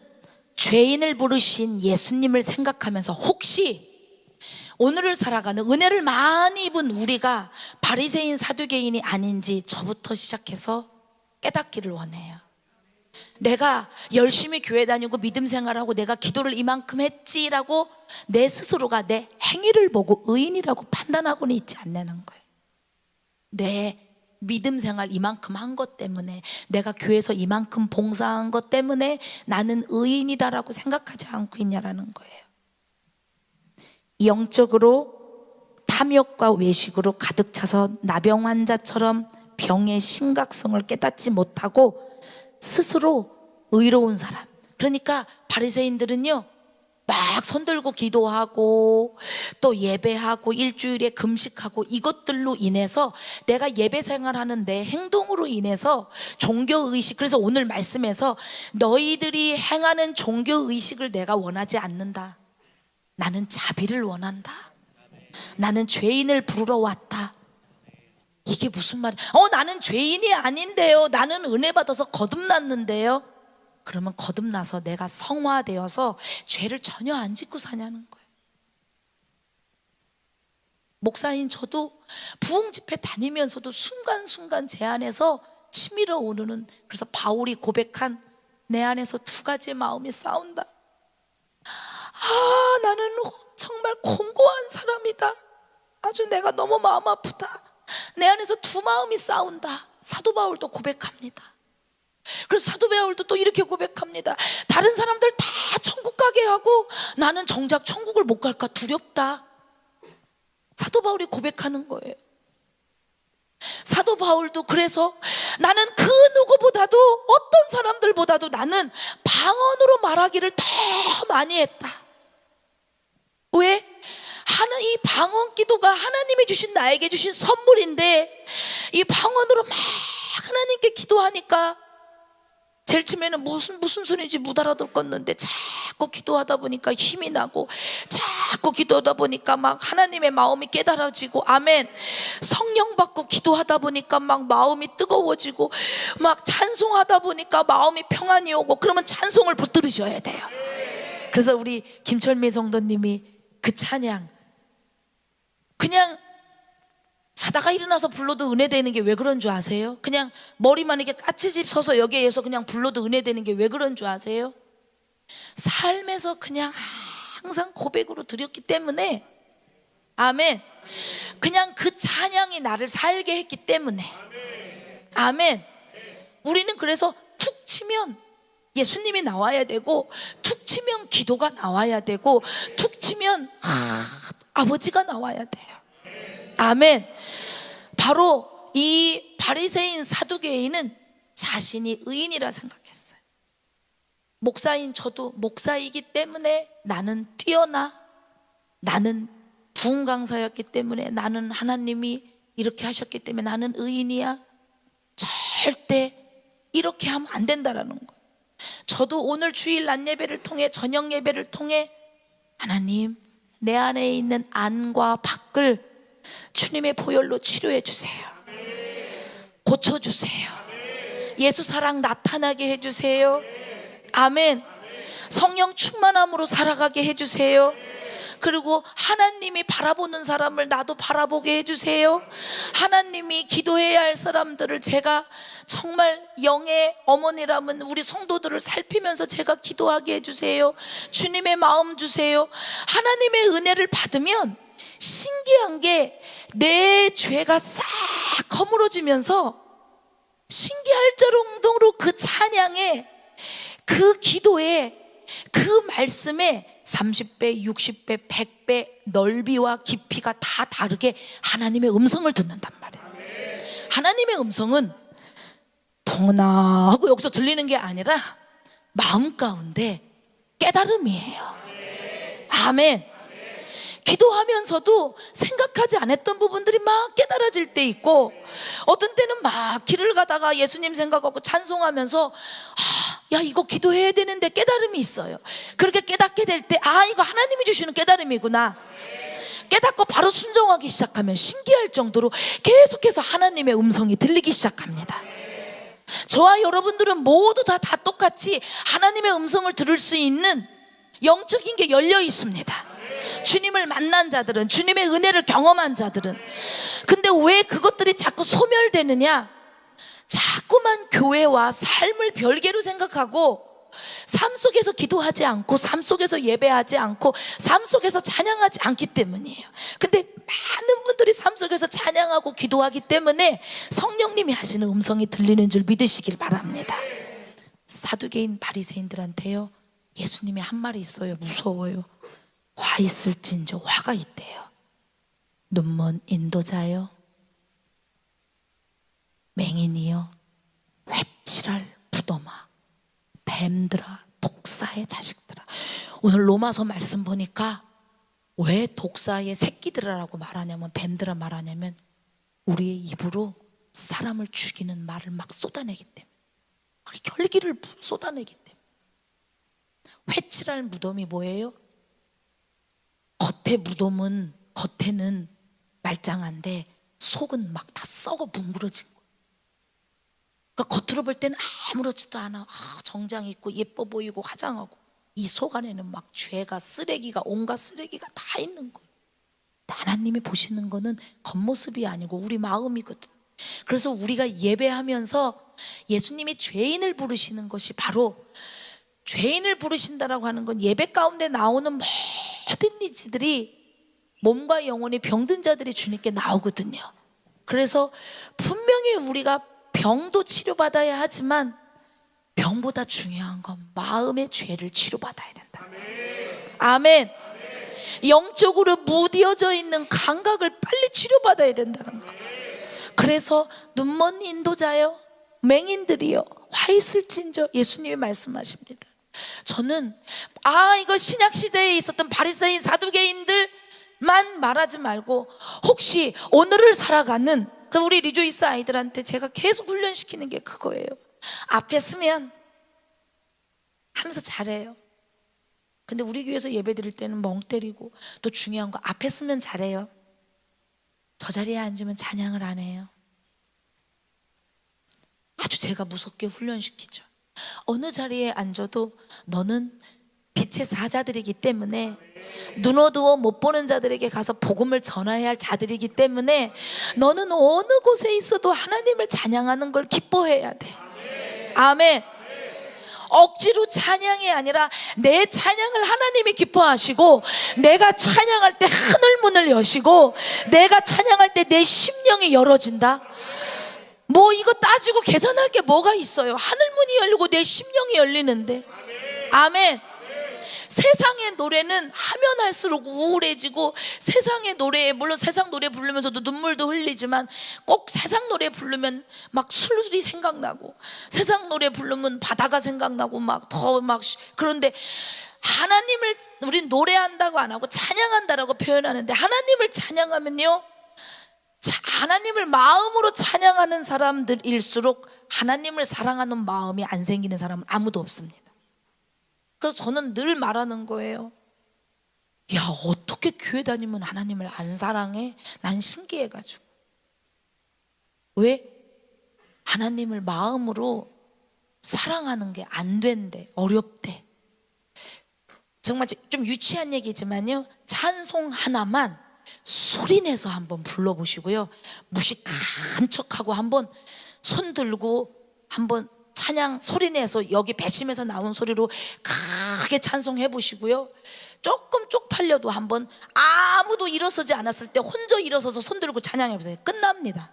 죄인을 부르신 예수님을 생각하면서 혹시 오늘을 살아가는 은혜를 많이 입은 우리가 바리새인 사두개인이 아닌지 저부터 시작해서 깨닫기를 원해요. 내가 열심히 교회 다니고 믿음 생활하고 내가 기도를 이만큼 했지라고 내 스스로가 내 행위를 보고 의인이라고 판단하고는 있지 않냐는 거예요. 내 믿음 생활 이만큼 한 것 때문에, 내가 교회에서 이만큼 봉사한 것 때문에 나는 의인이다라고 생각하지 않고 있냐라는 거예요. 영적으로 탐욕과 외식으로 가득 차서 나병 환자처럼 병의 심각성을 깨닫지 못하고 스스로 의로운 사람, 그러니까 바리새인들은요 막 손들고 기도하고 또 예배하고 일주일에 금식하고 이것들로 인해서 내가 예배 생활하는 내 행동으로 인해서 종교의식, 그래서 오늘 말씀에서 너희들이 행하는 종교의식을 내가 원하지 않는다, 나는 자비를 원한다, 나는 죄인을 부르러 왔다. 이게 무슨 말이야? 나는 죄인이 아닌데요, 나는 은혜 받아서 거듭났는데요. 그러면 거듭나서 내가 성화되어서 죄를 전혀 안 짓고 사냐는 거예요. 목사인 저도 부흥 집회 다니면서도 순간순간 제 안에서 치밀어 오르는, 그래서 바울이 고백한 내 안에서 두 가지의 마음이 싸운다. 나는 정말 공고한 사람이다. 아주 내가 너무 마음 아프다. 내 안에서 두 마음이 싸운다. 사도 바울도 고백합니다. 그래서 사도 바울도 또 이렇게 고백합니다. 다른 사람들 다 천국 가게 하고 나는 정작 천국을 못 갈까 두렵다. 사도 바울이 고백하는 거예요. 사도 바울도 그래서 나는 그 누구보다도 어떤 사람들보다도 나는 방언으로 말하기를 더 많이 했다. 왜? 이 방언 기도가 하나님이 주신 나에게 주신 선물인데 이 방언으로 막 하나님께 기도하니까 제일 처음에는 무슨 소리인지 못 알아듣겠는데 자꾸 기도하다 보니까 힘이 나고 자꾸 기도하다 보니까 막 하나님의 마음이 깨달아지고 아멘. 성령 받고 기도하다 보니까 막 마음이 뜨거워지고 막 찬송하다 보니까 마음이 평안이 오고 그러면 찬송을 붙들으셔야 돼요. 그래서 우리 김철미 성도님이 그 찬양 그냥 자다가 일어나서 불러도 은혜 되는 게 왜 그런 줄 아세요? 그냥 머리만 이렇게 까치집 서서 여기에서 그냥 불러도 은혜 되는 게 왜 그런 줄 아세요? 삶에서 그냥 항상 고백으로 드렸기 때문에 아멘. 그냥 그 찬양이 나를 살게 했기 때문에 아멘. 우리는 그래서 툭 치면 예수님이 나와야 되고 툭 치면 기도가 나와야 되고 툭 치면 아버지가 나와야 돼요. 아멘. 바로 이 바리새인 사두개인은 자신이 의인이라 생각했어요. 목사인 저도 목사이기 때문에 나는 뛰어나, 나는 부흥 강사였기 때문에 나는 하나님이 이렇게 하셨기 때문에 나는 의인이야. 절대 이렇게 하면 안 된다라는 거예요. 저도 오늘 주일 낮 예배를 통해 저녁 예배를 통해 하나님 내 안에 있는 안과 밖을 주님의 보혈로 치료해 주세요. 고쳐주세요. 예수 사랑 나타나게 해주세요. 아멘. 성령 충만함으로 살아가게 해주세요. 그리고 하나님이 바라보는 사람을 나도 바라보게 해주세요. 하나님이 기도해야 할 사람들을 제가 정말 영의 어머니라면 우리 성도들을 살피면서 제가 기도하게 해주세요. 주님의 마음 주세요. 하나님의 은혜를 받으면 신기한 게 내 죄가 싹 허물어지면서 신기할 정도로 그 찬양에 그 기도에 그 말씀에 30배, 60배, 100배 넓이와 깊이가 다 다르게 하나님의 음성을 듣는단 말이에요. 하나님의 음성은 동나 하고 여기서 들리는 게 아니라 마음 가운데 깨달음이에요. 아멘. 기도하면서도 생각하지 않았던 부분들이 막 깨달아질 때 있고 어떤 때는 막 길을 가다가 예수님 생각하고 찬송하면서 야 이거 기도해야 되는데 깨달음이 있어요. 그렇게 깨닫게 될 때 이거 하나님이 주시는 깨달음이구나. 깨닫고 바로 순종하기 시작하면 신기할 정도로 계속해서 하나님의 음성이 들리기 시작합니다. 저와 여러분들은 모두 다 똑같이 하나님의 음성을 들을 수 있는 영적인 게 열려 있습니다. 주님을 만난 자들은, 주님의 은혜를 경험한 자들은. 근데 왜 그것들이 자꾸 소멸되느냐? 자꾸만 교회와 삶을 별개로 생각하고 삶 속에서 기도하지 않고 삶 속에서 예배하지 않고 삶 속에서 찬양하지 않기 때문이에요. 근데 많은 분들이 삶 속에서 찬양하고 기도하기 때문에 성령님이 하시는 음성이 들리는 줄 믿으시길 바랍니다. 사두개인 바리새인들한테요 예수님이 한 말이 있어요. 무서워요. 화 있을진저 화가 있대요. 눈먼 인도자여, 맹인이여, 회칠할 무덤아, 뱀들아, 독사의 자식들아. 오늘 로마서 말씀 보니까 왜 독사의 새끼들아라고 말하냐면, 뱀들아 말하냐면 우리의 입으로 사람을 죽이는 말을 막 쏟아내기 때문에, 막 혈기를 쏟아내기 때문에. 회칠할 무덤이 뭐예요? 겉에는 말짱한데 속은 막 다 썩어 뭉그러진 거예요. 그러니까 겉으로 볼 때는 아무렇지도 않아. 정장 입고 예뻐 보이고 화장하고 이 속 안에는 막 죄가 쓰레기가 온갖 쓰레기가 다 있는 거예요. 하나님이 보시는 거는 겉모습이 아니고 우리 마음이거든. 그래서 우리가 예배하면서 예수님이 죄인을 부르시는 것이 바로, 죄인을 부르신다라고 하는 건 예배 가운데 나오는 모든 이들이 몸과 영혼이 병든 자들이 주님께 나오거든요. 그래서 분명히 우리가 병도 치료받아야 하지만 병보다 중요한 건 마음의 죄를 치료받아야 된다. 아멘. 영적으로 무뎌져 있는 감각을 빨리 치료받아야 된다는 거. 그래서 눈먼 인도자요, 맹인들이요, 화 있을진저, 예수님이 말씀하십니다. 저는 이거 신약 시대에 있었던 바리새인 사두개인들만 말하지 말고 혹시 오늘을 살아가는 우리 리조이스 아이들한테 제가 계속 훈련시키는 게 그거예요. 앞에 서면 하면서 잘해요. 근데 우리 교회에서 예배 드릴 때는 멍 때리고, 또 중요한 거 앞에 서면 잘해요. 저 자리에 앉으면 찬양을 안 해요. 아주 제가 무섭게 훈련시키죠. 어느 자리에 앉아도 너는 빛의 사자들이기 때문에, 눈 어두워 못 보는 자들에게 가서 복음을 전해야 할 자들이기 때문에 너는 어느 곳에 있어도 하나님을 찬양하는 걸 기뻐해야 돼. 아멘. 억지로 찬양이 아니라 내 찬양을 하나님이 기뻐하시고, 내가 찬양할 때 하늘문을 여시고, 내가 찬양할 때 내 심령이 열어진다. 뭐 이거 따지고 계산할 게 뭐가 있어요? 하늘문이 열리고 내 심령이 열리는데. 아멘. 세상의 노래는 하면 할수록 우울해지고, 세상의 노래에, 물론 세상 노래 부르면서도 눈물도 흘리지만 꼭 세상 노래 부르면 막 술이 생각나고, 세상 노래 부르면 바다가 생각나고 그런데 하나님을 우린 노래한다고 안 하고 찬양한다라고 표현하는데, 하나님을 찬양하면요, 하나님을 마음으로 찬양하는 사람들일수록 하나님을 사랑하는 마음이 안 생기는 사람은 아무도 없습니다. 그래서 저는 늘 말하는 거예요. 야, 어떻게 교회 다니면 하나님을 안 사랑해? 난 신기해가지고. 왜? 하나님을 마음으로 사랑하는 게 안 된대. 어렵대. 정말 좀 유치한 얘기지만요, 찬송 하나만 소리내서 한번 불러보시고요, 무식한 척하고 한번 손 들고 한번 찬양 소리내서 여기 배심에서 나온 소리로 크게 찬송해 보시고요, 조금 쪽팔려도 한번 아무도 일어서지 않았을 때 혼자 일어서서 손 들고 찬양해 보세요. 끝납니다.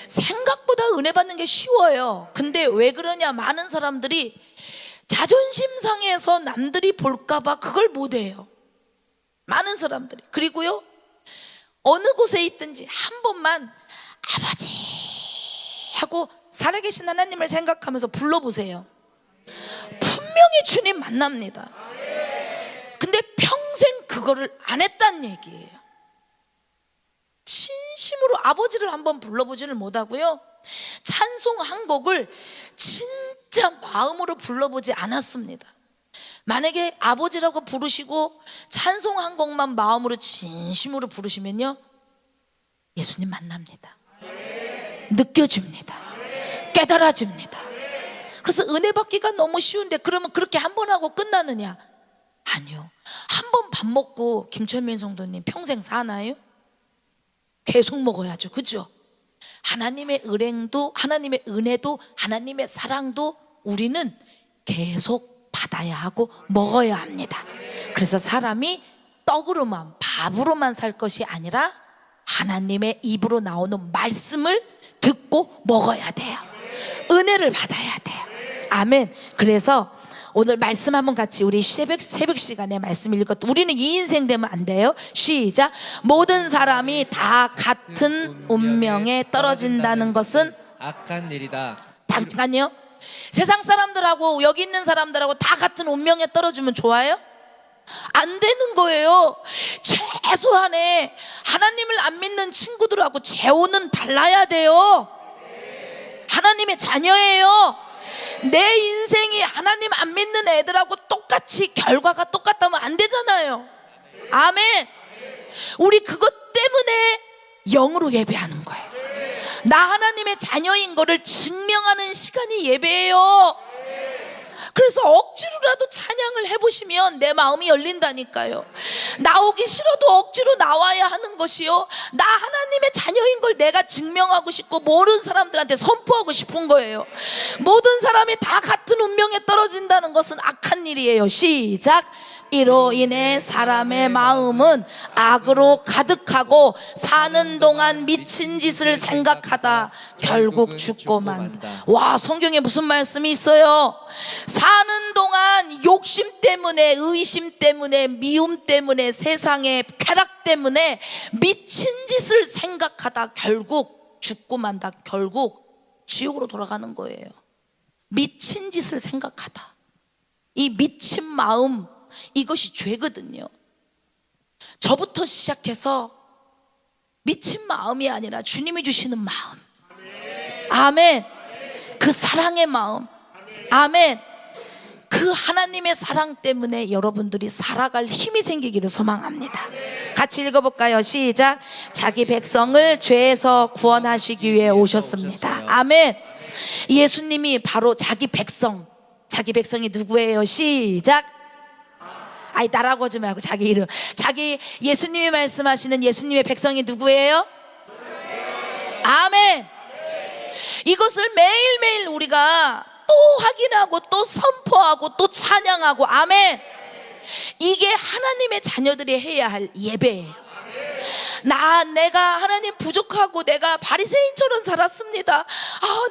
생각보다 은혜 받는 게 쉬워요. 근데 왜 그러냐, 많은 사람들이 자존심 상해서 남들이 볼까봐 그걸 못해요. 많은 사람들이. 그리고요, 어느 곳에 있든지 한 번만 아버지 하고 살아계신 하나님을 생각하면서 불러보세요. 분명히 주님 만납니다. 근데 평생 그거를 안 했단 얘기예요. 진심으로 아버지를 한번 불러보지를 못하고요, 찬송 한 곡을 진짜 마음으로 불러보지 않았습니다. 만약에 아버지라고 부르시고 찬송 한 곡만 마음으로 진심으로 부르시면요, 예수님 만납니다. 느껴집니다. 깨달아집니다. 그래서 은혜 받기가 너무 쉬운데, 그러면 그렇게 한 번 하고 끝나느냐? 아니요. 한 번 밥 먹고 김철민 성도님 평생 사나요? 계속 먹어야죠. 그죠? 하나님의 은행도, 하나님의 은혜도, 하나님의 사랑도 우리는 계속 받아야 하고 먹어야 합니다. 그래서 사람이 떡으로만, 밥으로만 살 것이 아니라 하나님의 입으로 나오는 말씀을 듣고 먹어야 돼요. 은혜를 받아야 돼요. 아멘. 그래서 오늘 말씀 한번 같이 우리 새벽 시간에 말씀 읽었던, 우리는 이 인생 되면 안 돼요. 시작. 모든 사람이 다 같은 운명에 떨어진다는 것은 악한 일이다. 잠깐요. 세상 사람들하고 여기 있는 사람들하고 다 같은 운명에 떨어지면 좋아요? 안 되는 거예요. 최소한의 하나님을 안 믿는 친구들하고 재혼은 달라야 돼요. 하나님의 자녀예요. 내 인생이 하나님 안 믿는 애들하고 똑같이 결과가 똑같다면 안 되잖아요. 아멘. 우리 그것 때문에 영으로 예배하는 거예요. 나 하나님의 자녀인 거를 증명하는 시간이 예배예요. 그래서 억지로라도 찬양을 해보시면 내 마음이 열린다니까요. 나오기 싫어도 억지로 나와야 하는 것이요, 나 하나님의 자녀인 걸 내가 증명하고 싶고 모든 사람들한테 선포하고 싶은 거예요. 모든 사람이 다 같은 운명에 떨어진다는 것은 악한 일이에요. 시작. 이로 인해 사람의 마음은 악으로 가득하고 사는 동안 미친 짓을 생각하다 결국 죽고 만다. 와, 성경에 무슨 말씀이 있어요? 사는 동안 욕심 때문에, 의심 때문에, 미움 때문에, 세상의 쾌락 때문에 미친 짓을 생각하다 결국 죽고 만다. 결국 지옥으로 돌아가는 거예요. 미친 짓을 생각하다. 이 미친 마음, 이것이 죄거든요. 저부터 시작해서 미친 마음이 아니라 주님이 주시는 마음, 아멘, 그 사랑의 마음, 아멘, 그 하나님의 사랑 때문에 여러분들이 살아갈 힘이 생기기를 소망합니다. 같이 읽어볼까요? 시작. 자기 백성을 죄에서 구원하시기 위해 오셨습니다. 아멘. 예수님이 바로 자기 백성, 자기 백성이 누구예요? 시작. 아이, 따라하고 하지 말고 자기 이름. 자기 예수님이 말씀하시는 예수님의 백성이 누구예요? 아멘. 이것을 매일매일 우리가 또 확인하고 또 선포하고 또 찬양하고, 아멘. 이게 하나님의 자녀들이 해야 할 예배예요. 내가 하나님 부족하고 내가 바리새인처럼 살았습니다.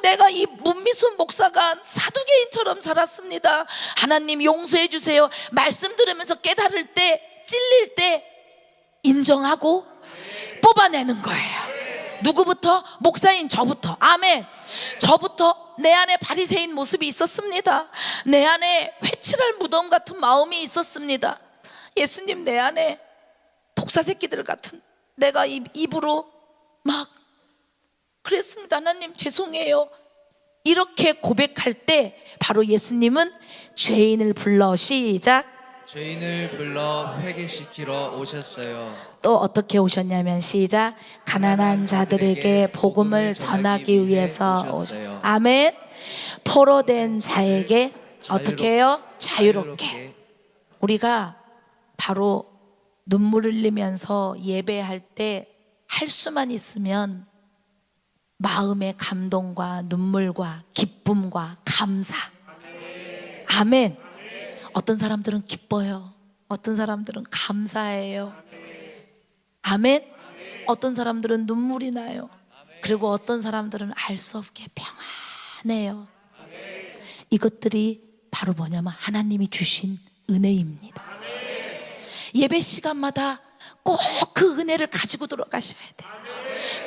내가 이 문미순 목사가 사두개인처럼 살았습니다. 하나님 용서해 주세요. 말씀 들으면서 깨달을 때, 찔릴 때 인정하고 뽑아내는 거예요. 누구부터? 목사인 저부터. 아멘. 저부터 내 안에 바리새인 모습이 있었습니다. 내 안에 회칠할 무덤 같은 마음이 있었습니다. 예수님, 내 안에 독사 새끼들 같은 내가 입으로 막 그랬습니다. 하나님 죄송해요. 이렇게 고백할 때 바로 예수님은 죄인을 불러, 시작, 죄인을 불러 회개시키러 오셨어요. 또 어떻게 오셨냐면 시작, 가난한 자들에게 복음을 전하기 위해서 오셨어요. 아멘. 포로된 자에게 어떻게 해요? 자유롭게. 우리가 바로 눈물 흘리면서 예배할 때 할 수만 있으면 마음의 감동과 눈물과 기쁨과 감사, 아멘. 어떤 사람들은 기뻐요. 어떤 사람들은 감사해요. 아멘. 어떤 사람들은 눈물이 나요. 그리고 어떤 사람들은 알 수 없게 평안해요. 이것들이 바로 뭐냐면 하나님이 주신 은혜입니다. 예배 시간마다 꼭 그 은혜를 가지고 돌아가셔야 돼요.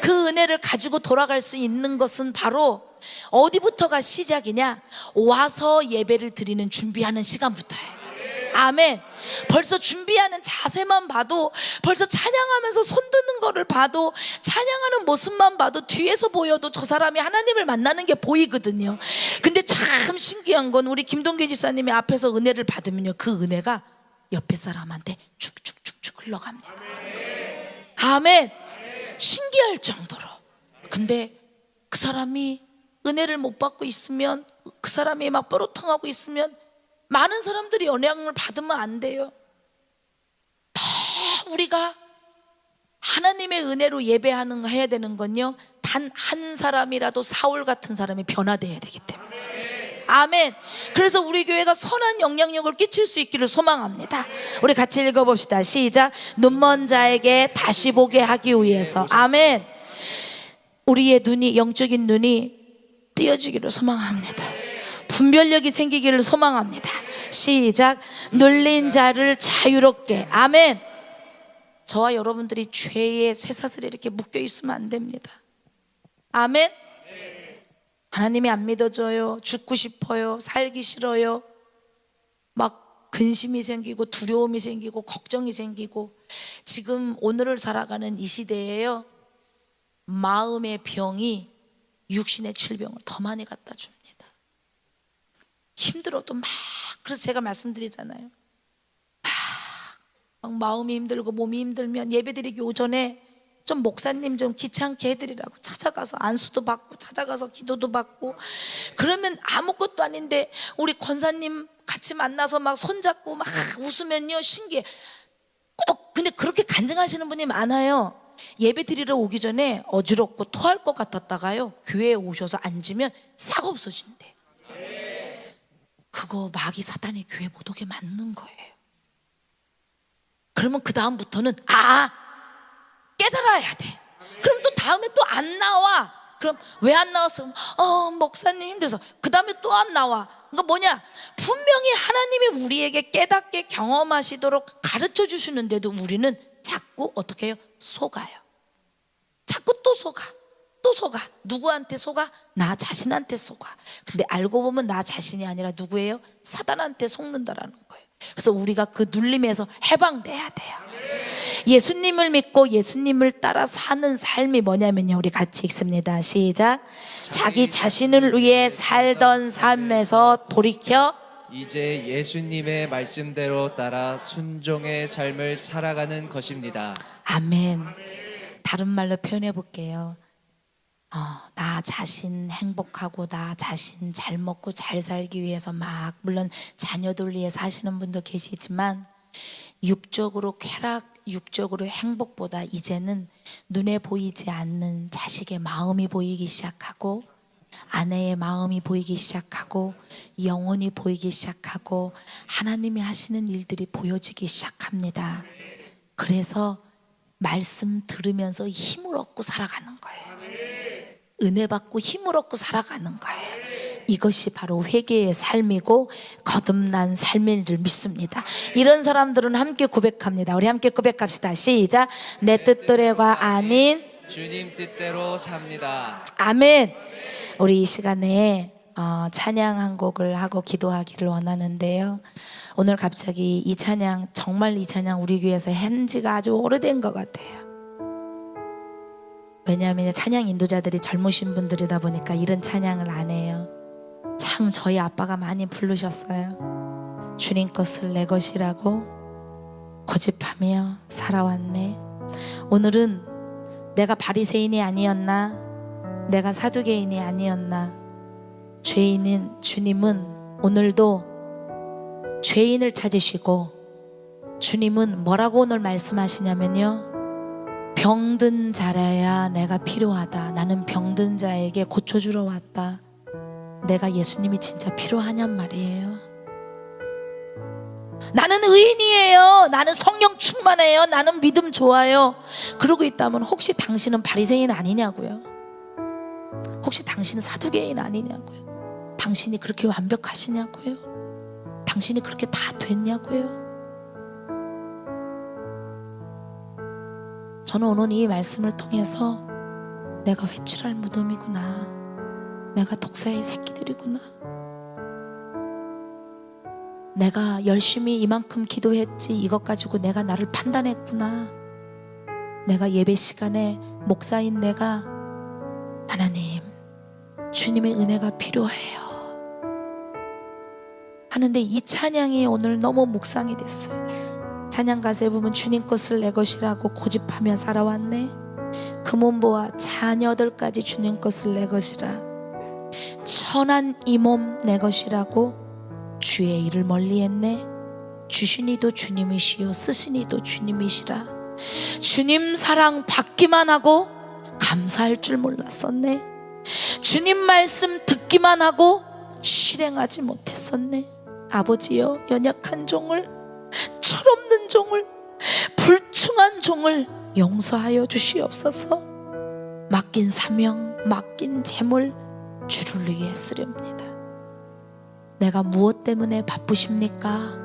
그 은혜를 가지고 돌아갈 수 있는 것은 바로 어디부터가 시작이냐? 와서 예배를 드리는 준비하는 시간부터예요. 아멘. 벌써 준비하는 자세만 봐도, 벌써 찬양하면서 손 드는 거를 봐도, 찬양하는 모습만 봐도 뒤에서 보여도 저 사람이 하나님을 만나는 게 보이거든요. 근데 참 신기한 건 우리 김동기 지사님이 앞에서 은혜를 받으면요, 그 은혜가 옆에 사람한테 쭉쭉쭉쭉 흘러갑니다. 아멘. 신기할 정도로. 근데 그 사람이 은혜를 못 받고 있으면, 그 사람이 막 뾰로통하고 있으면 많은 사람들이 영향을 받으면 안 돼요. 더 우리가 하나님의 은혜로 예배하는 거 해야 되는 건요, 단 한 사람이라도 사울 같은 사람이 변화되어야 되기 때문에. 아멘. 그래서 우리 교회가 선한 영향력을 끼칠 수 있기를 소망합니다. 우리 같이 읽어봅시다. 시작. 눈먼 자에게 다시 보게 하기 위해서. 아멘. 우리의 눈이, 영적인 눈이 띄어지기를 소망합니다. 분별력이 생기기를 소망합니다. 시작. 눌린 자를 자유롭게. 아멘. 저와 여러분들이 죄의 쇠사슬에 이렇게 묶여 있으면 안 됩니다. 아멘. 하나님이 안 믿어져요. 죽고 싶어요. 살기 싫어요. 막 근심이 생기고 두려움이 생기고 걱정이 생기고. 지금 오늘을 살아가는 이 시대에요, 마음의 병이 육신의 질병을 더 많이 갖다 줍니다. 힘들어도 막, 그래서 제가 말씀드리잖아요. 막 마음이 힘들고 몸이 힘들면 예배드리기 오전에 좀 목사님 좀 귀찮게 해드리라고 찾아가서 안수도 받고 찾아가서 기도도 받고. 그러면 아무것도 아닌데 우리 권사님 같이 만나서 막 손잡고 막 웃으면요, 신기해. 꼭 근데 그렇게 간증하시는 분이 많아요. 예배 드리러 오기 전에 어지럽고 토할 것 같았다가요, 교회에 오셔서 앉으면 싹 없어진대. 그거 마귀 사단이 교회 못 오게 만든 거예요. 그러면 그 다음부터는 깨달아야 돼. 그럼 또 다음에 또 안 나와. 그럼 왜 안 나왔어? 목사님 힘들어서. 그 다음에 또 안 나와. 그러니까 뭐냐, 분명히 하나님이 우리에게 깨닫게 경험하시도록 가르쳐 주시는데도 우리는 자꾸 어떻게 해요? 속아요. 자꾸 또 속아. 누구한테 속아? 나 자신한테 속아. 근데 알고 보면 나 자신이 아니라 누구예요? 사단한테 속는다라는 거예요. 그래서 우리가 그 눌림에서 해방돼야 돼요. 예수님을 믿고 예수님을 따라 사는 삶이 뭐냐면요, 우리 같이 읽습니다. 시작. 자기 자신을 위해 살던 삶에서 돌이켜 이제 예수님의 말씀대로 따라 순종의 삶을 살아가는 것입니다. 아멘. 다른 말로 표현해 볼게요. 나 자신 행복하고 나 자신 잘 먹고 잘 살기 위해서 막, 물론 자녀들 위해 사시는 분도 계시지만 육적으로 쾌락, 육적으로 행복보다 이제는 눈에 보이지 않는 자식의 마음이 보이기 시작하고, 아내의 마음이 보이기 시작하고, 영혼이 보이기 시작하고, 하나님이 하시는 일들이 보여지기 시작합니다. 그래서 말씀 들으면서 힘을 얻고 살아가는 거예요. 은혜 받고 힘을 얻고 살아가는 거예요. 이것이 바로 회개의 삶이고 거듭난 삶인 줄 믿습니다. 이런 사람들은 함께 고백합니다. 우리 함께 고백합시다. 시작. 내 뜻대로가 아닌 주님 뜻대로 삽니다. 아멘. 우리 이 시간에 찬양 한 곡을 하고 기도하기를 원하는데요, 오늘 갑자기 이 찬양, 정말 이 찬양 우리 교회에서 한 지가 아주 오래된 것 같아요. 왜냐하면 찬양 인도자들이 젊으신 분들이다 보니까 이런 찬양을 안 해요. 참 저희 아빠가 많이 부르셨어요. 주님 것을 내 것이라고 고집하며 살아왔네. 오늘은 내가 바리새인이 아니었나, 내가 사두개인이 아니었나, 죄인인 주님은 오늘도 죄인을 찾으시고, 주님은 뭐라고 오늘 말씀하시냐면요, 병든 자라야 내가 필요하다. 나는 병든 자에게 고쳐주러 왔다. 내가 예수님이 진짜 필요하냔 말이에요. 나는 의인이에요. 나는 성령 충만해요. 나는 믿음 좋아요. 그러고 있다면 혹시 당신은 바리새인 아니냐고요? 혹시 당신은 사두개인 아니냐고요? 당신이 그렇게 완벽하시냐고요? 당신이 그렇게 다 됐냐고요? 저는 오늘 이 말씀을 통해서 내가 회출할 무덤이구나, 내가 독사의 새끼들이구나, 내가 열심히 이만큼 기도했지 이것 가지고 내가 나를 판단했구나, 내가 예배 시간에 목사인 내가 하나님 주님의 은혜가 필요해요 하는데, 이 찬양이 오늘 너무 묵상이 됐어요. 찬양 가사에 보면 주님 것을 내 것이라고 고집하며 살아왔네. 그 몸보아 자녀들까지 주님 것을 내 것이라, 천한 이 몸 내 것이라고 주의 일을 멀리했네. 주시니도 주님이시요 쓰시니도 주님이시라. 주님 사랑 받기만 하고 감사할 줄 몰랐었네. 주님 말씀 듣기만 하고 실행하지 못했었네. 아버지여, 연약한 종을, 철없는 종을, 불충한 종을 용서하여 주시옵소서. 맡긴 사명, 맡긴 재물 주를 위해 쓰렵니다. 내가 무엇 때문에 바쁘십니까?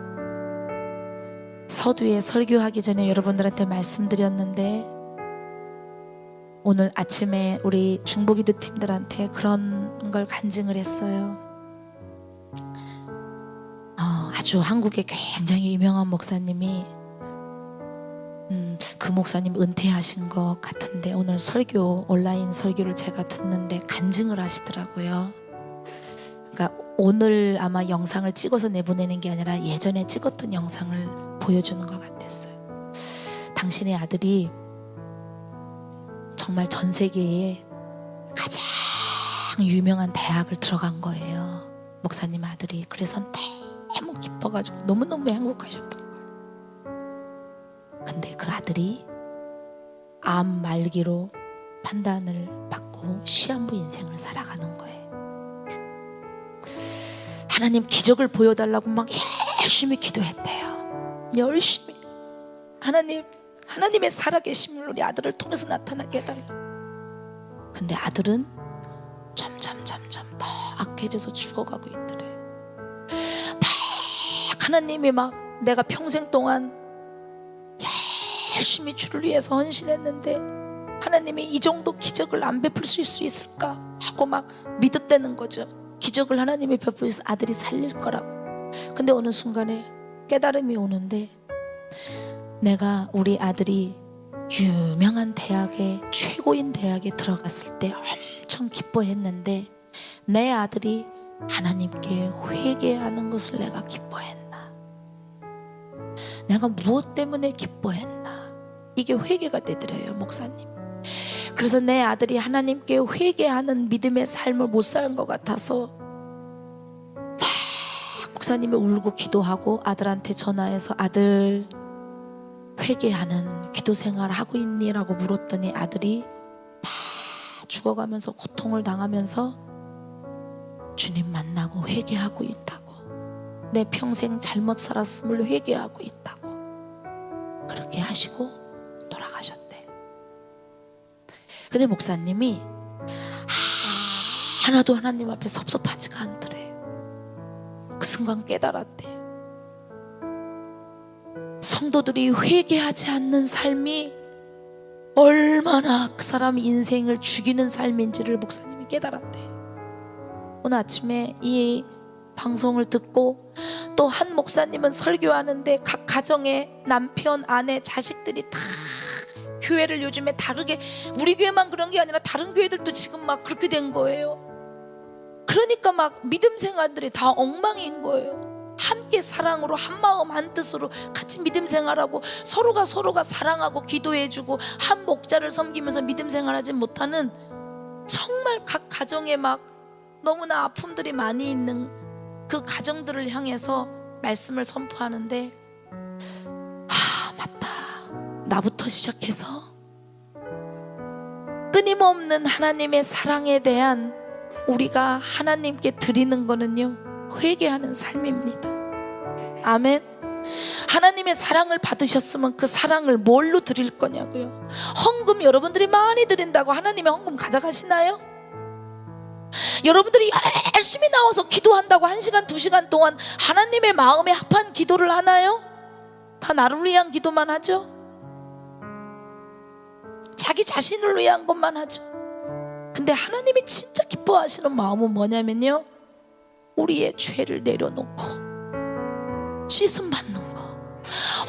서두에 설교하기 전에 여러분들한테 말씀드렸는데, 오늘 아침에 우리 중보기도 팀들한테 그런 걸 간증을 했어요. 아주 한국에 굉장히 유명한 목사님이, 그 목사님 은퇴하신 것 같은데 오늘 설교, 온라인 설교를 제가 듣는데 간증을 하시더라고요. 그러니까 오늘 아마 영상을 찍어서 내보내는 게 아니라 예전에 찍었던 영상을 보여주는 것 같았어요. 당신의 아들이 정말 전 세계에 가장 유명한 대학을 들어간 거예요, 목사님 아들이. 그래서 너무 기뻐가지고 너무너무 행복하셨던 거예요. 근데 그 아들이 암 말기로 판단을 받고 시한부 인생을 살아가는 거예요. 하나님 기적을 보여달라고 막 열심히 기도했대요. 열심히. 하나님의 살아계심을 우리 아들을 통해서 나타나게 해달라. 근데 아들은 점점 더 악해져서 죽어가고 있더래. 막 하나님이 막 내가 평생 동안 열심히 주를 위해서 헌신했는데 하나님이 이 정도 기적을 안 베풀 수 있을까 하고 막 믿었다는 거죠. 기적을 하나님이 베풀어서 아들이 살릴 거라고. 근데 어느 순간에 깨달음이 오는데, 내가 우리 아들이 유명한 대학에, 최고인 대학에 들어갔을 때 엄청 기뻐했는데 내 아들이 하나님께 회개하는 것을 내가 기뻐했나? 내가 무엇 때문에 기뻐했나? 이게 회개가 되더래요, 목사님. 그래서 내 아들이 하나님께 회개하는 믿음의 삶을 못 사는 것 같아서 막 목사님이 울고 기도하고 아들한테 전화해서 아들 회개하는 기도 생활 하고 있니? 라고 물었더니 아들이 다 죽어가면서 고통을 당하면서 주님 만나고 회개하고 있다고, 내 평생 잘못 살았음을 회개하고 있다고 그렇게 하시고 돌아가셨대. 근데 목사님이 하나도 하나님 앞에 섭섭하지가 않더래. 그 순간 깨달았대. 성도들이 회개하지 않는 삶이 얼마나 그 사람 인생을 죽이는 삶인지를 목사님이 깨달았대. 오늘 아침에 이 방송을 듣고 또 한 목사님은 설교하는데 각 가정에 남편, 아내, 자식들이 다 교회를 요즘에 다르게, 우리 교회만 그런 게 아니라 다른 교회들도 지금 막 그렇게 된 거예요. 그러니까 막 믿음 생활들이 다 엉망인 거예요. 함께 사랑으로 한 마음 한 뜻으로 같이 믿음 생활하고 서로가 사랑하고 기도해주고 한 목자를 섬기면서 믿음 생활하지 못하는, 정말 각 가정에 막 너무나 아픔들이 많이 있는 그 가정들을 향해서 말씀을 선포하는데, 맞다, 나부터 시작해서 끊임없는 하나님의 사랑에 대한 우리가 하나님께 드리는 거는요, 회개하는 삶입니다. 아멘. 하나님의 사랑을 받으셨으면 그 사랑을 뭘로 드릴 거냐고요. 헌금 여러분들이 많이 드린다고 하나님의 헌금 가져가시나요? 여러분들이 열심히 나와서 기도한다고 1시간 2시간 동안 하나님의 마음에 합한 기도를 하나요? 다 나를 위한 기도만 하죠. 자기 자신을 위한 것만 하죠. 근데 하나님이 진짜 기뻐하시는 마음은 뭐냐면요, 우리의 죄를 내려놓고 씻음 받는 거.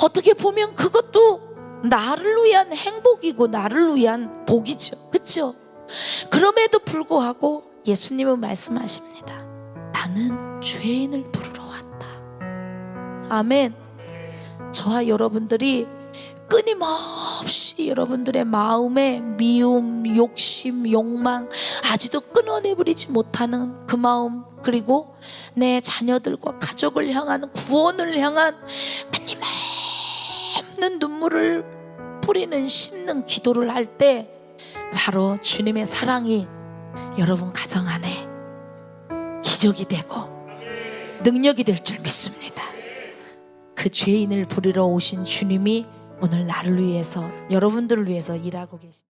어떻게 보면 그것도 나를 위한 행복이고 나를 위한 복이죠. 그렇죠? 그럼에도 불구하고 예수님은 말씀하십니다. 나는 죄인을 부르러 왔다. 아멘. 저와 여러분들이 끊임없이 여러분들의 마음에 미움, 욕심, 욕망, 아직도 끊어내버리지 못하는 그 마음, 그리고 내 자녀들과 가족을 향한, 구원을 향한 끊임없는 눈물을 뿌리는 씹는 기도를 할 때 바로 주님의 사랑이 여러분 가정 안에 기적이 되고 능력이 될 줄 믿습니다. 그 죄인을 부리러 오신 주님이 오늘 나를 위해서, 여러분들을 위해서 일하고 계십니다.